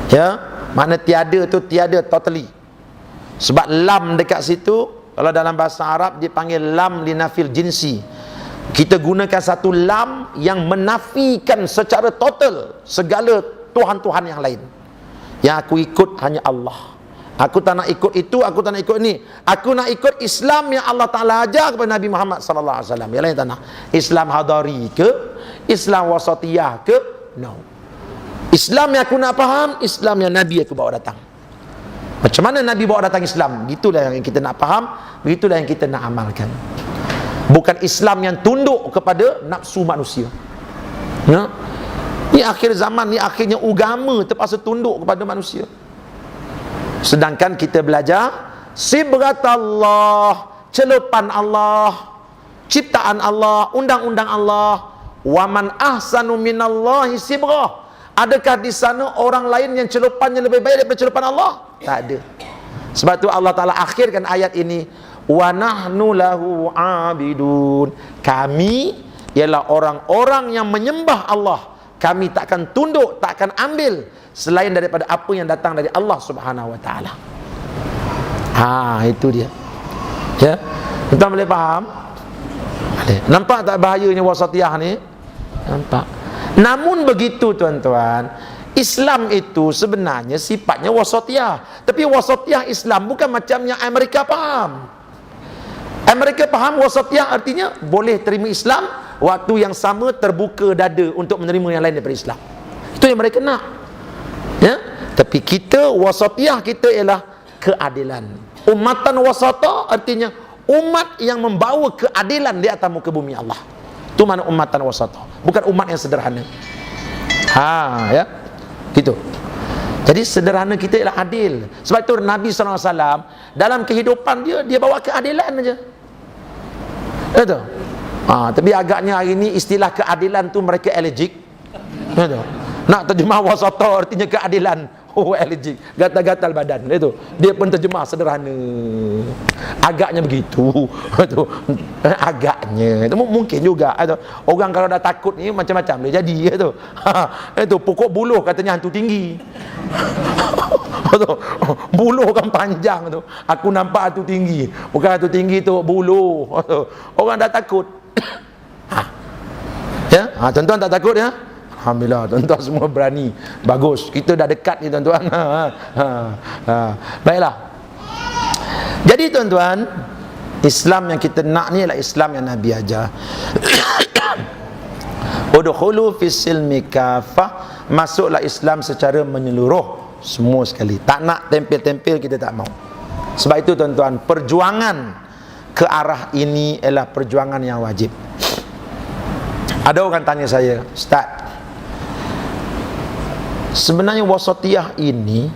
Ya, makna tiada tu tiada totally. Sebab lam dekat situ, kalau dalam bahasa Arab dipanggil lam linafil jinsi. Kita gunakan satu lam yang menafikan secara total segala tuhan-tuhan yang lain. Yang aku ikut hanya Allah. Aku tak nak ikut itu, aku tak nak ikut ini. Aku nak ikut Islam yang Allah Ta'ala ajar kepada Nabi Muhammad sallallahu alaihi wasallam. Yang lain tak nak. Islam hadari ke? Islam wasatiyah ke? No. Islam yang aku nak faham, Islam yang Nabi aku bawa datang. Macam mana Nabi bawa datang Islam? Itulah yang kita nak faham, begitulah yang kita nak amalkan. Bukan Islam yang tunduk kepada nafsu manusia. Ya? Ni akhir zaman, ni akhirnya agama terpaksa tunduk kepada manusia. Sedangkan kita belajar sibghat Allah, celupan Allah, ciptaan Allah, undang-undang Allah. Wa man ahsanu minallahi sibghah. Adakah di sana orang lain yang celupannya lebih baik daripada celupan Allah? Tak ada. Sebab tu Allah Ta'ala akhirkan ayat ini, wa nahnu lahu abidun. Kami ialah orang-orang yang menyembah Allah. Kami takkan tunduk, takkan ambil selain daripada apa yang datang dari Allah Subhanahu Wa Taala. Itu dia. Ya, tuan boleh faham? Nampak tak bahayanya wasatiyah ni? Nampak. Namun begitu tuan-tuan, Islam itu sebenarnya sifatnya wasatiyah. Tapi wasatiyah Islam bukan macam yang Amerika faham. Amerika faham wasatiyah artinya boleh terima Islam, waktu yang sama terbuka dada untuk menerima yang lain daripada Islam. Itu yang mereka nak. Ya? Tapi kita, wasatiyah kita ialah keadilan. Ummatan wasata artinya umat yang membawa keadilan di atas muka bumi Allah. Itu mana ummatan wasata. Bukan umat yang sederhana. Ya. Gitu. Jadi sederhana kita ialah adil. Sebab itu Nabi SAW dalam kehidupan dia bawa keadilan aja. Betul. Tapi agaknya hari ni istilah keadilan tu mereka allergic. Betul. Nak terjemah wasata artinya keadilan. Oh, allergic, gatal-gatal badan. Itu dia pun terjemah sederhana. Agaknya begitu. Itu agaknya. Itu mungkin juga. Itu orang kalau dah takut ni macam-macam dia jadi. Itu itu pokok buluh katanya hantu tinggi. Itu buluh kan panjang tu. Aku nampak hantu tinggi. Bukan hantu tinggi tu buluh. Orang dah takut. Ya, tuan-tuan tak takut ya? Alhamdulillah, tuan-tuan semua berani. Bagus, kita dah dekat ni tuan-tuan. Baiklah. Jadi tuan-tuan, Islam yang kita nak ni adalah Islam yang Nabi ajar. Udkhulu fis silmi kafah, masuklah Islam secara menyeluruh, semua sekali. Tak nak tempel-tempel, kita tak mau. Sebab itu tuan-tuan, perjuangan ke arah ini adalah perjuangan yang wajib. Ada orang tanya saya, Ustaz, sebenarnya wasatiyah ini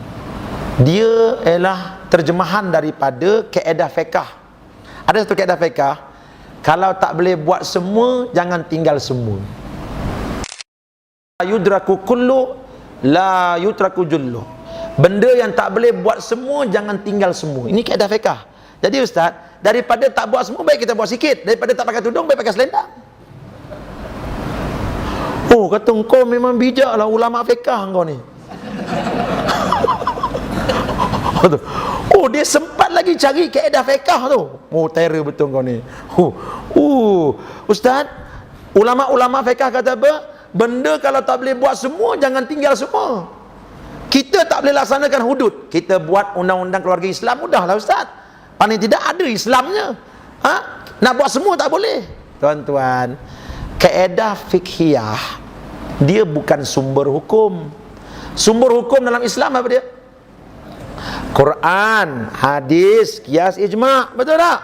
dia ialah terjemahan daripada kaedah fiqh. Ada satu kaedah fiqh, kalau tak boleh buat semua, jangan tinggal semua. La yudraku kullu, la yutraku jullu. Benda yang tak boleh buat semua, jangan tinggal semua. Ini kaedah fiqh. Jadi Ustaz, daripada tak buat semua, baik kita buat sikit. Daripada tak pakai tudung, baik pakai selendang. Oh, kata kau memang bijak lah ulama fiqah kau ni. Oh, dia sempat lagi cari kaedah fiqah tu. Oh, terror betul kau ni. Ustaz, ulama-ulama fiqah kata apa? Benda kalau tak boleh buat semua, jangan tinggal semua. Kita tak boleh laksanakan hudud, kita buat undang-undang keluarga Islam, mudahlah Ustaz. Paling tidak ada Islamnya. Nak buat semua tak boleh. Tuan-tuan, kaedah fiqhiyah dia bukan sumber hukum. Sumber hukum dalam Islam apa dia? Quran, hadis, qiyas, ijma'. Betul tak?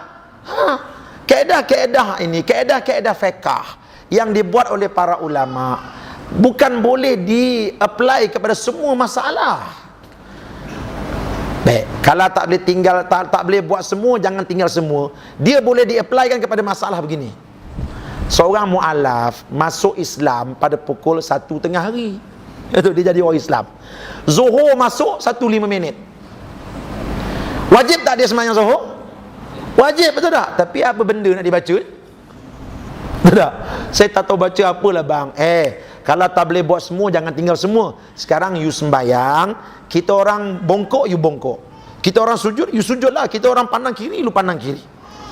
Kaedah-kaedah ini, kaedah-kaedah fiqh yang dibuat oleh para ulama, bukan boleh di-apply kepada semua masalah. Baik, kalau tak boleh tinggal, tak boleh buat semua, jangan tinggal semua. Dia boleh di-applykan kepada masalah begini. Seorang mu'alaf masuk Islam pada pukul 1 tengah hari. Itu dia jadi orang Islam. Zuhur masuk 1:05. Wajib tak dia sembahyang zuhur? Wajib, betul tak? Tapi apa benda nak dibaca? Betul tak? Saya tak tahu baca apalah bang. Kalau tak boleh buat semua, jangan tinggal semua. Sekarang you sembahyang, kita orang bongkok, you bongkok. Kita orang sujud, you sujud lah. Kita orang pandang kiri, you pandang kiri.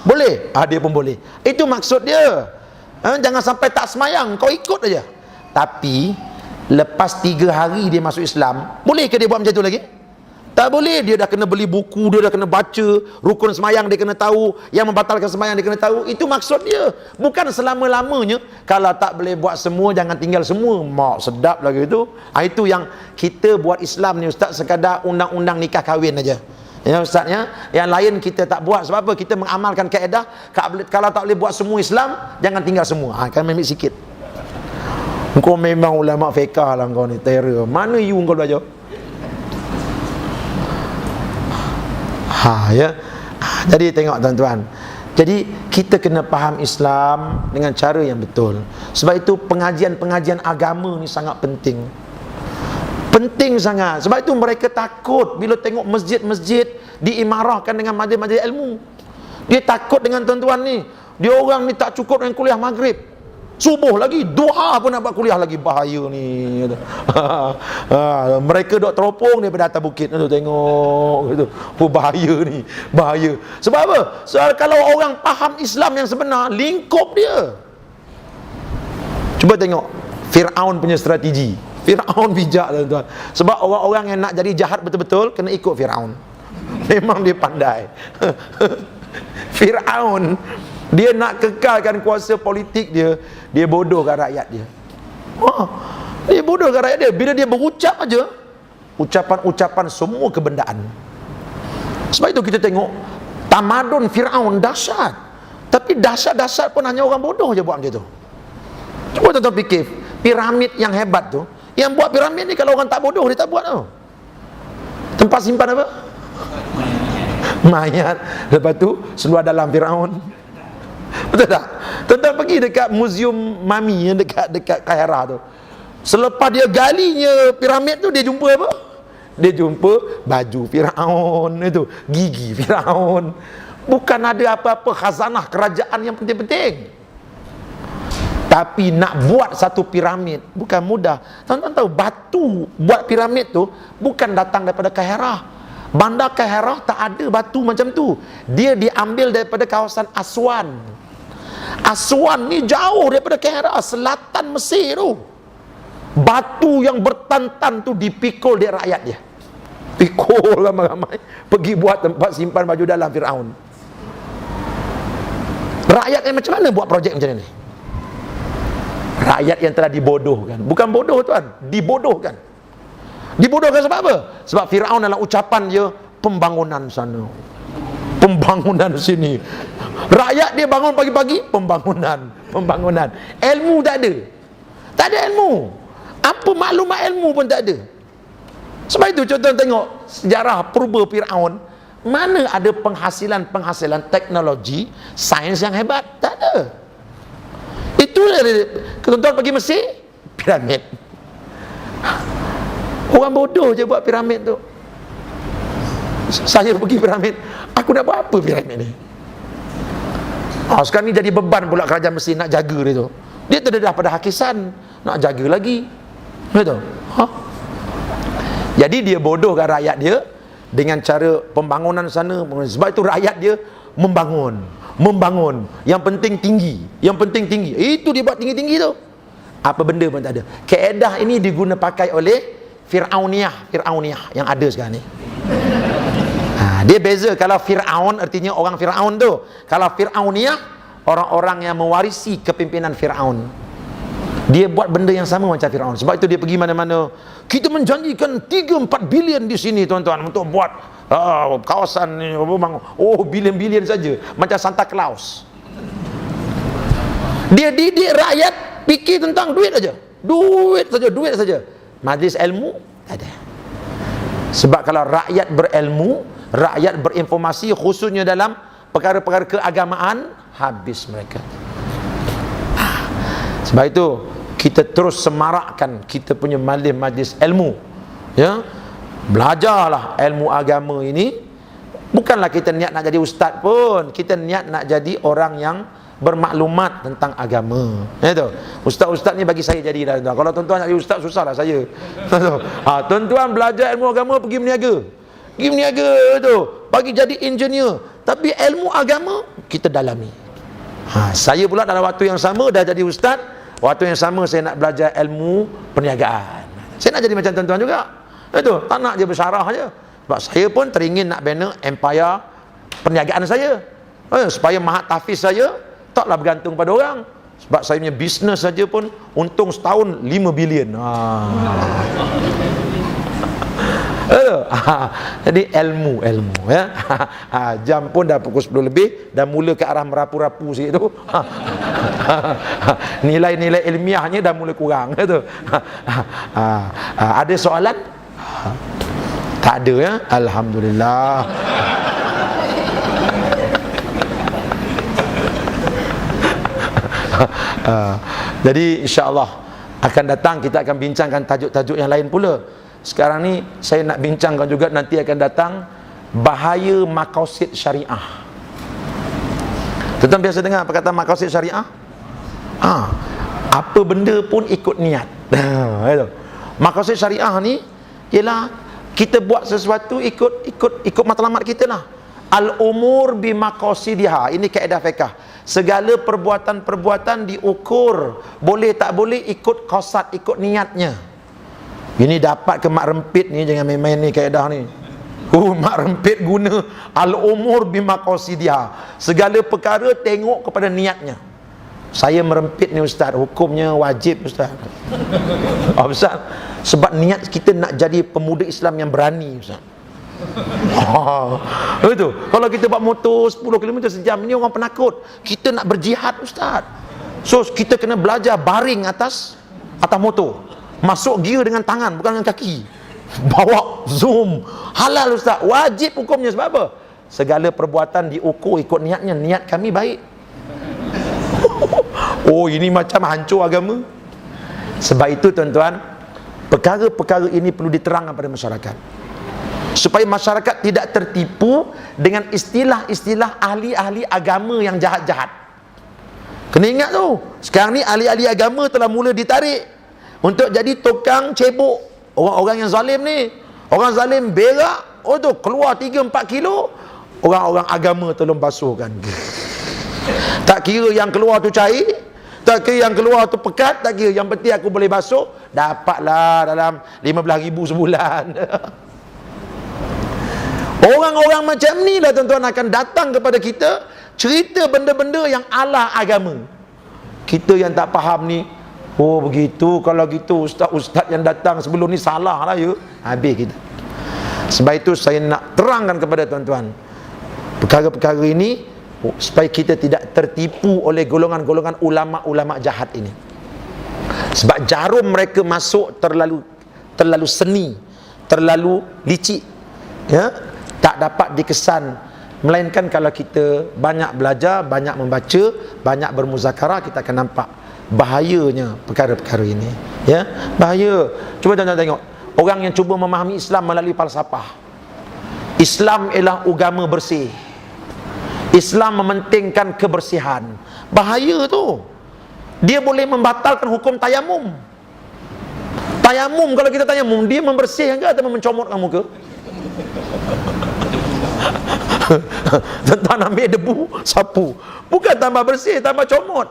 Boleh? Dia pun boleh. Itu maksud dia. Jangan sampai tak semayang, kau ikut aja. Tapi lepas 3 hari dia masuk Islam, boleh ke dia buat macam tu lagi? Tak boleh. Dia dah kena beli buku, dia dah kena baca rukun semayang, dia kena tahu, yang membatalkan semayang dia kena tahu. Itu maksud dia. Bukan selama-lamanya kalau tak boleh buat semua, jangan tinggal semua. Mak sedap lagi itu. Itu yang kita buat Islam ni Ustaz, sekadar undang-undang nikah kahwin aja. Ya Ustaz ya, yang lain kita tak buat. Sebab apa? Kita mengamalkan kaedah, kalau tak boleh buat semua Islam, jangan tinggal semua. Kan ambil sikit. Kau memang ulama fiqah lah kau ni, terror. Mana you kau belajar? Ya. Jadi tengok tuan-tuan. Jadi kita kena faham Islam dengan cara yang betul. Sebab itu pengajian-pengajian agama ni sangat penting. Penting sangat. Sebab itu mereka takut bila tengok masjid-masjid diimarahkan dengan majlis-majlis ilmu. Dia takut dengan tuan-tuan ni. Dia orang ni tak cukup dengan kuliah maghrib, subuh lagi, duha pun nak buat kuliah lagi. Bahaya ni. Mereka duk teropong daripada atas bukit tu, tengok gitu. Bahaya ni, bahaya. Sebab apa? Soal kalau orang faham Islam yang sebenar, lingkup dia. Cuba tengok Fir'aun punya strategi. Fir'aun bijak tuan-tuan. Sebab orang-orang yang nak jadi jahat betul-betul kena ikut Fir'aun. Memang dia pandai. Fir'aun, dia nak kekalkan kuasa politik dia, dia bodohkan rakyat dia. Dia bodohkan rakyat dia. Bila dia berucap aja, ucapan-ucapan semua kebendaan. Sebab itu kita tengok tamadun Fir'aun dahsyat. Tapi dahsyat-dahsyat pun hanya orang bodoh je buat macam tu. Cuba tuan-tuan fikir, piramid yang hebat tu, yang buat piramid ni kalau orang tak bodoh dia tak buat tau. Tempat simpan apa? mayat, lepas tu seluar dalam Firaun. Betul tak? Tuan-tuan pergi dekat muzium mami yang dekat Kairah tu. Selepas dia galinya piramid tu, dia jumpa apa? Dia jumpa baju Firaun itu, gigi Firaun. Bukan ada apa-apa khazanah kerajaan yang penting-penting. Tapi nak buat satu piramid bukan mudah. Tuan-tuan tahu batu buat piramid tu bukan datang daripada Kairah. Bandar Kairah tak ada batu macam tu. Dia diambil daripada kawasan Aswan. Aswan ni jauh daripada Kairah, selatan Mesir tu. Batu yang bertantan tu dipikul dia rakyat dia. Pikul ramai-ramai, pergi buat tempat simpan baju dalam Firaun. Rakyat yang macam mana buat projek macam ni? Rakyat yang telah dibodohkan. Bukan bodoh tuan, dibodohkan. Dibodohkan sebab apa? Sebab Firaun dalam ucapan dia, pembangunan sana, pembangunan sini. Rakyat dia bangun pagi-pagi, pembangunan. Ilmu tak ada. Tak ada ilmu. Apa maklumat ilmu pun tak ada. Sebab itu contoh tengok sejarah purba Firaun, mana ada penghasilan teknologi, sains yang hebat? Tak ada. Itu tuan-tuan pergi Mesir, piramid. Orang bodoh je buat piramid tu. Saya pergi piramid, aku nak buat apa piramid ni? Sekarang ni jadi beban pula kerajaan Mesir nak jaga dia tu. Dia terdedah pada hakisan, nak jaga lagi. Betul? Jadi dia bodohkan rakyat dia dengan cara pembangunan sana. Sebab itu rakyat dia membangun. Yang penting tinggi. Itu dia buat tinggi-tinggi tu. Apa benda pun tak ada. Kaedah ini diguna pakai oleh Fir'auniyah yang ada sekarang ni. Dia beza. Kalau Fir'aun artinya orang Fir'aun tu. Kalau Fir'auniyah, orang-orang yang mewarisi kepimpinan Fir'aun. Dia buat benda yang sama macam Firaun. Sebab itu dia pergi mana-mana, kita menjanjikan 3-4 bilion di sini tuan-tuan untuk buat kawasan ni, bilion-bilion saja, macam Santa Claus. Dia didik rakyat fikir tentang duit saja. Majlis ilmu tak ada. Sebab kalau rakyat berilmu, rakyat berinformasi, khususnya dalam perkara-perkara keagamaan, habis mereka. Sebab itu kita terus semarakkan kita punya majlis ilmu, ya. Belajarlah ilmu agama ini. Bukanlah kita niat nak jadi ustaz pun, kita niat nak jadi orang yang bermaklumat tentang agama. Itu ustaz-ustaz ni bagi saya jadi dah. Kalau tuan-tuan nak jadi ustaz, susahlah saya. Tuan-tuan belajar ilmu agama, pergi meniaga tu, bagi jadi engineer, tapi ilmu agama kita dalami. Saya pula dalam waktu yang sama dah jadi ustaz. Waktu yang sama saya nak belajar ilmu perniagaan. Saya nak jadi macam tuan-tuan juga. Itu tak nak je bersyarah je. Sebab saya pun teringin nak bina empire perniagaan saya, supaya mahat tahfiz saya taklah bergantung pada orang. Sebab saya punya bisnes saja pun untung setahun 5 bilion. Jadi ilmu ya. Jam pun dah pukul 10 lebih, dah mula ke arah merapu-rapu sikit tu. Nilai-nilai ilmiahnya dah mula kurang tu. Ada soalan? Tak ada ya. Alhamdulillah. Jadi insya-Allah akan datang kita akan bincangkan tajuk-tajuk yang lain pula. Sekarang ni saya nak bincangkan juga, nanti akan datang bahaya maqasid syariah. Tuan-tuan biasa dengar perkataan maqasid syariah? Apa benda pun ikut niat. Maqasid syariah ni ialah kita buat sesuatu ikut matlamat kita lah. Al-umur bi maqasidiha. Ini kaedah fiqh. Segala perbuatan-perbuatan diukur, boleh tak boleh ikut qasad, ikut niatnya. Ini dapat ke mak rempit ni, jangan main-main ni kaedah ni. Mak rempit guna al-umur bi maqasidiha. Segala perkara tengok kepada niatnya. Saya merempit ni ustaz, hukumnya wajib ustaz. Ustaz, sebab niat kita nak jadi pemuda Islam yang berani ustaz. Itu kalau kita buat motor 10 km sejam, ni orang penakut. Kita nak berjihad ustaz. So kita kena belajar baring atas motor, masuk gear dengan tangan, bukan dengan kaki, bawa zoom. Halal ustaz, wajib hukumnya. Sebab apa? segala perbuatan diukur ikut niatnya. Niat kami baik. Oh, ini macam hancur agama. Sebab itu tuan-tuan, perkara-perkara ini perlu diterangkan pada masyarakat, supaya masyarakat tidak tertipu dengan istilah-istilah ahli-ahli agama yang jahat-jahat. Kena ingat tu, sekarang ni ahli-ahli agama telah mula ditarik untuk jadi tukang cebok orang-orang yang zalim ni. Orang zalim berak, oh tu keluar 3-4 kilo, orang-orang agama tolong basuhkan. Tak kira yang keluar tu cair, tak kira yang keluar tu pekat, tak kira, yang penting aku boleh basuh, dapatlah dalam 15,000 sebulan. Orang-orang macam ni lah tuan-tuan akan datang kepada kita, cerita benda-benda yang ala agama. Kita yang tak faham ni, oh begitu, kalau gitu ustaz-ustaz yang datang sebelum ni salah lah ya. Habis kita. Sebab itu saya nak terangkan kepada tuan-tuan perkara-perkara ini, supaya kita tidak tertipu oleh golongan-golongan ulama-ulama jahat ini. Sebab jarum mereka masuk terlalu seni, terlalu licik, ya, tak dapat dikesan. Melainkan kalau kita banyak belajar, banyak membaca, banyak bermuzakarah, kita akan nampak bahayanya perkara-perkara ini, ya, bahaya. Cuba tuan-tuan tengok orang yang cuba memahami Islam melalui falsafah. Islam ialah agama bersih, Islam mementingkan kebersihan. Bahaya tu. Dia boleh membatalkan hukum tayamum. Tayamum, kalau kita tayamum, dia membersihkan ke atau mencomotkan muka? Tuan-tuan ambil debu, sapu, bukan tambah bersih, tambah comot.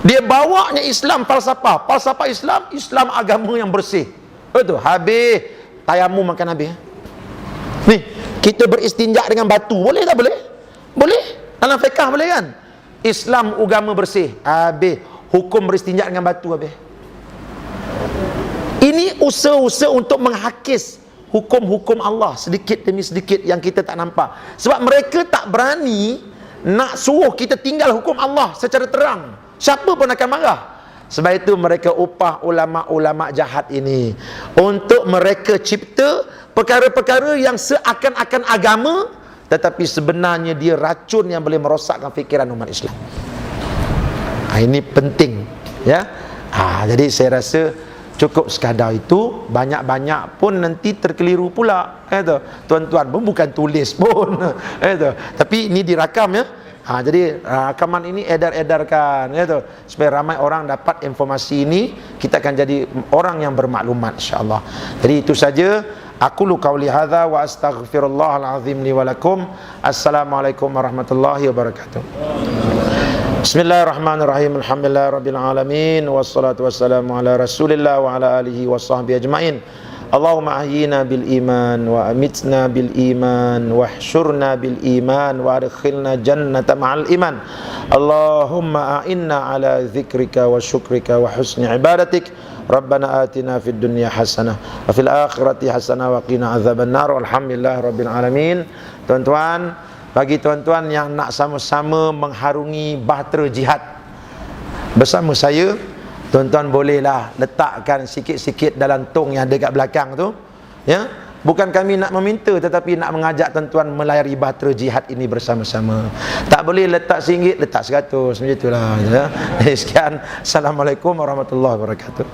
Dia bawanya Islam falsafah. Falsafah Islam, Islam agama yang bersih. Betul, habis tayamum makan habis. Ni, kita beristinja dengan batu, boleh tak boleh? Boleh. Dalam fiqah boleh kan? Islam agama bersih, habis hukum beristinja dengan batu habis. Ini usaha-usaha untuk menghakis hukum-hukum Allah sedikit demi sedikit yang kita tak nampak. Sebab mereka tak berani nak suruh kita tinggal hukum Allah secara terang. Siapa pun akan marah. Sebab itu mereka upah ulama-ulama jahat ini untuk mereka cipta perkara-perkara yang seakan-akan agama, tetapi sebenarnya dia racun yang boleh merosakkan fikiran umat Islam. Ini penting, ya. Jadi saya rasa cukup sekadar itu. Banyak-banyak pun nanti terkeliru pula, tuan-tuan pun bukan tulis pun, tapi ini dirakam, ya. Jadi rakaman ini edar-edarkan, supaya ramai orang dapat informasi ini. Kita akan jadi orang yang bermaklumat, insya-Allah. Jadi itu saja. Aku lu qauli hadza wa astaghfirullahal azim li wa lakum. Assalamualaikum warahmatullahi wabarakatuh. Bismillahirrahmanirrahim. Alhamdulillahirabbil alamin wassalatu wassalamu ala Rasulillah wa ala alihi washabbihi ajmain. Allahumma ahyina bil iman wa amitna bil iman wahsyurna bil iman wa adkhilna jannata ma'al iman. Allahumma a'inna ala dzikrika wa syukrika wa husni ibadatik. Rabbana atina fid dunya hasanah wa fil akhirati hasanah wa qina adzabannar. Alhamdulillahirabbil alamin. Tuan-tuan, bagi tuan-tuan yang nak sama-sama mengharungi bahtera jihad bersama saya, tuan-tuan bolehlah letakkan sikit-sikit dalam tong yang ada kat belakang tu, ya. Bukan kami nak meminta, tetapi nak mengajak tuan-tuan melayari bahtera jihad ini bersama-sama. Tak boleh letak RM1, letak RM100, macam itulah, ya. Sekian, Assalamualaikum warahmatullahi wabarakatuh.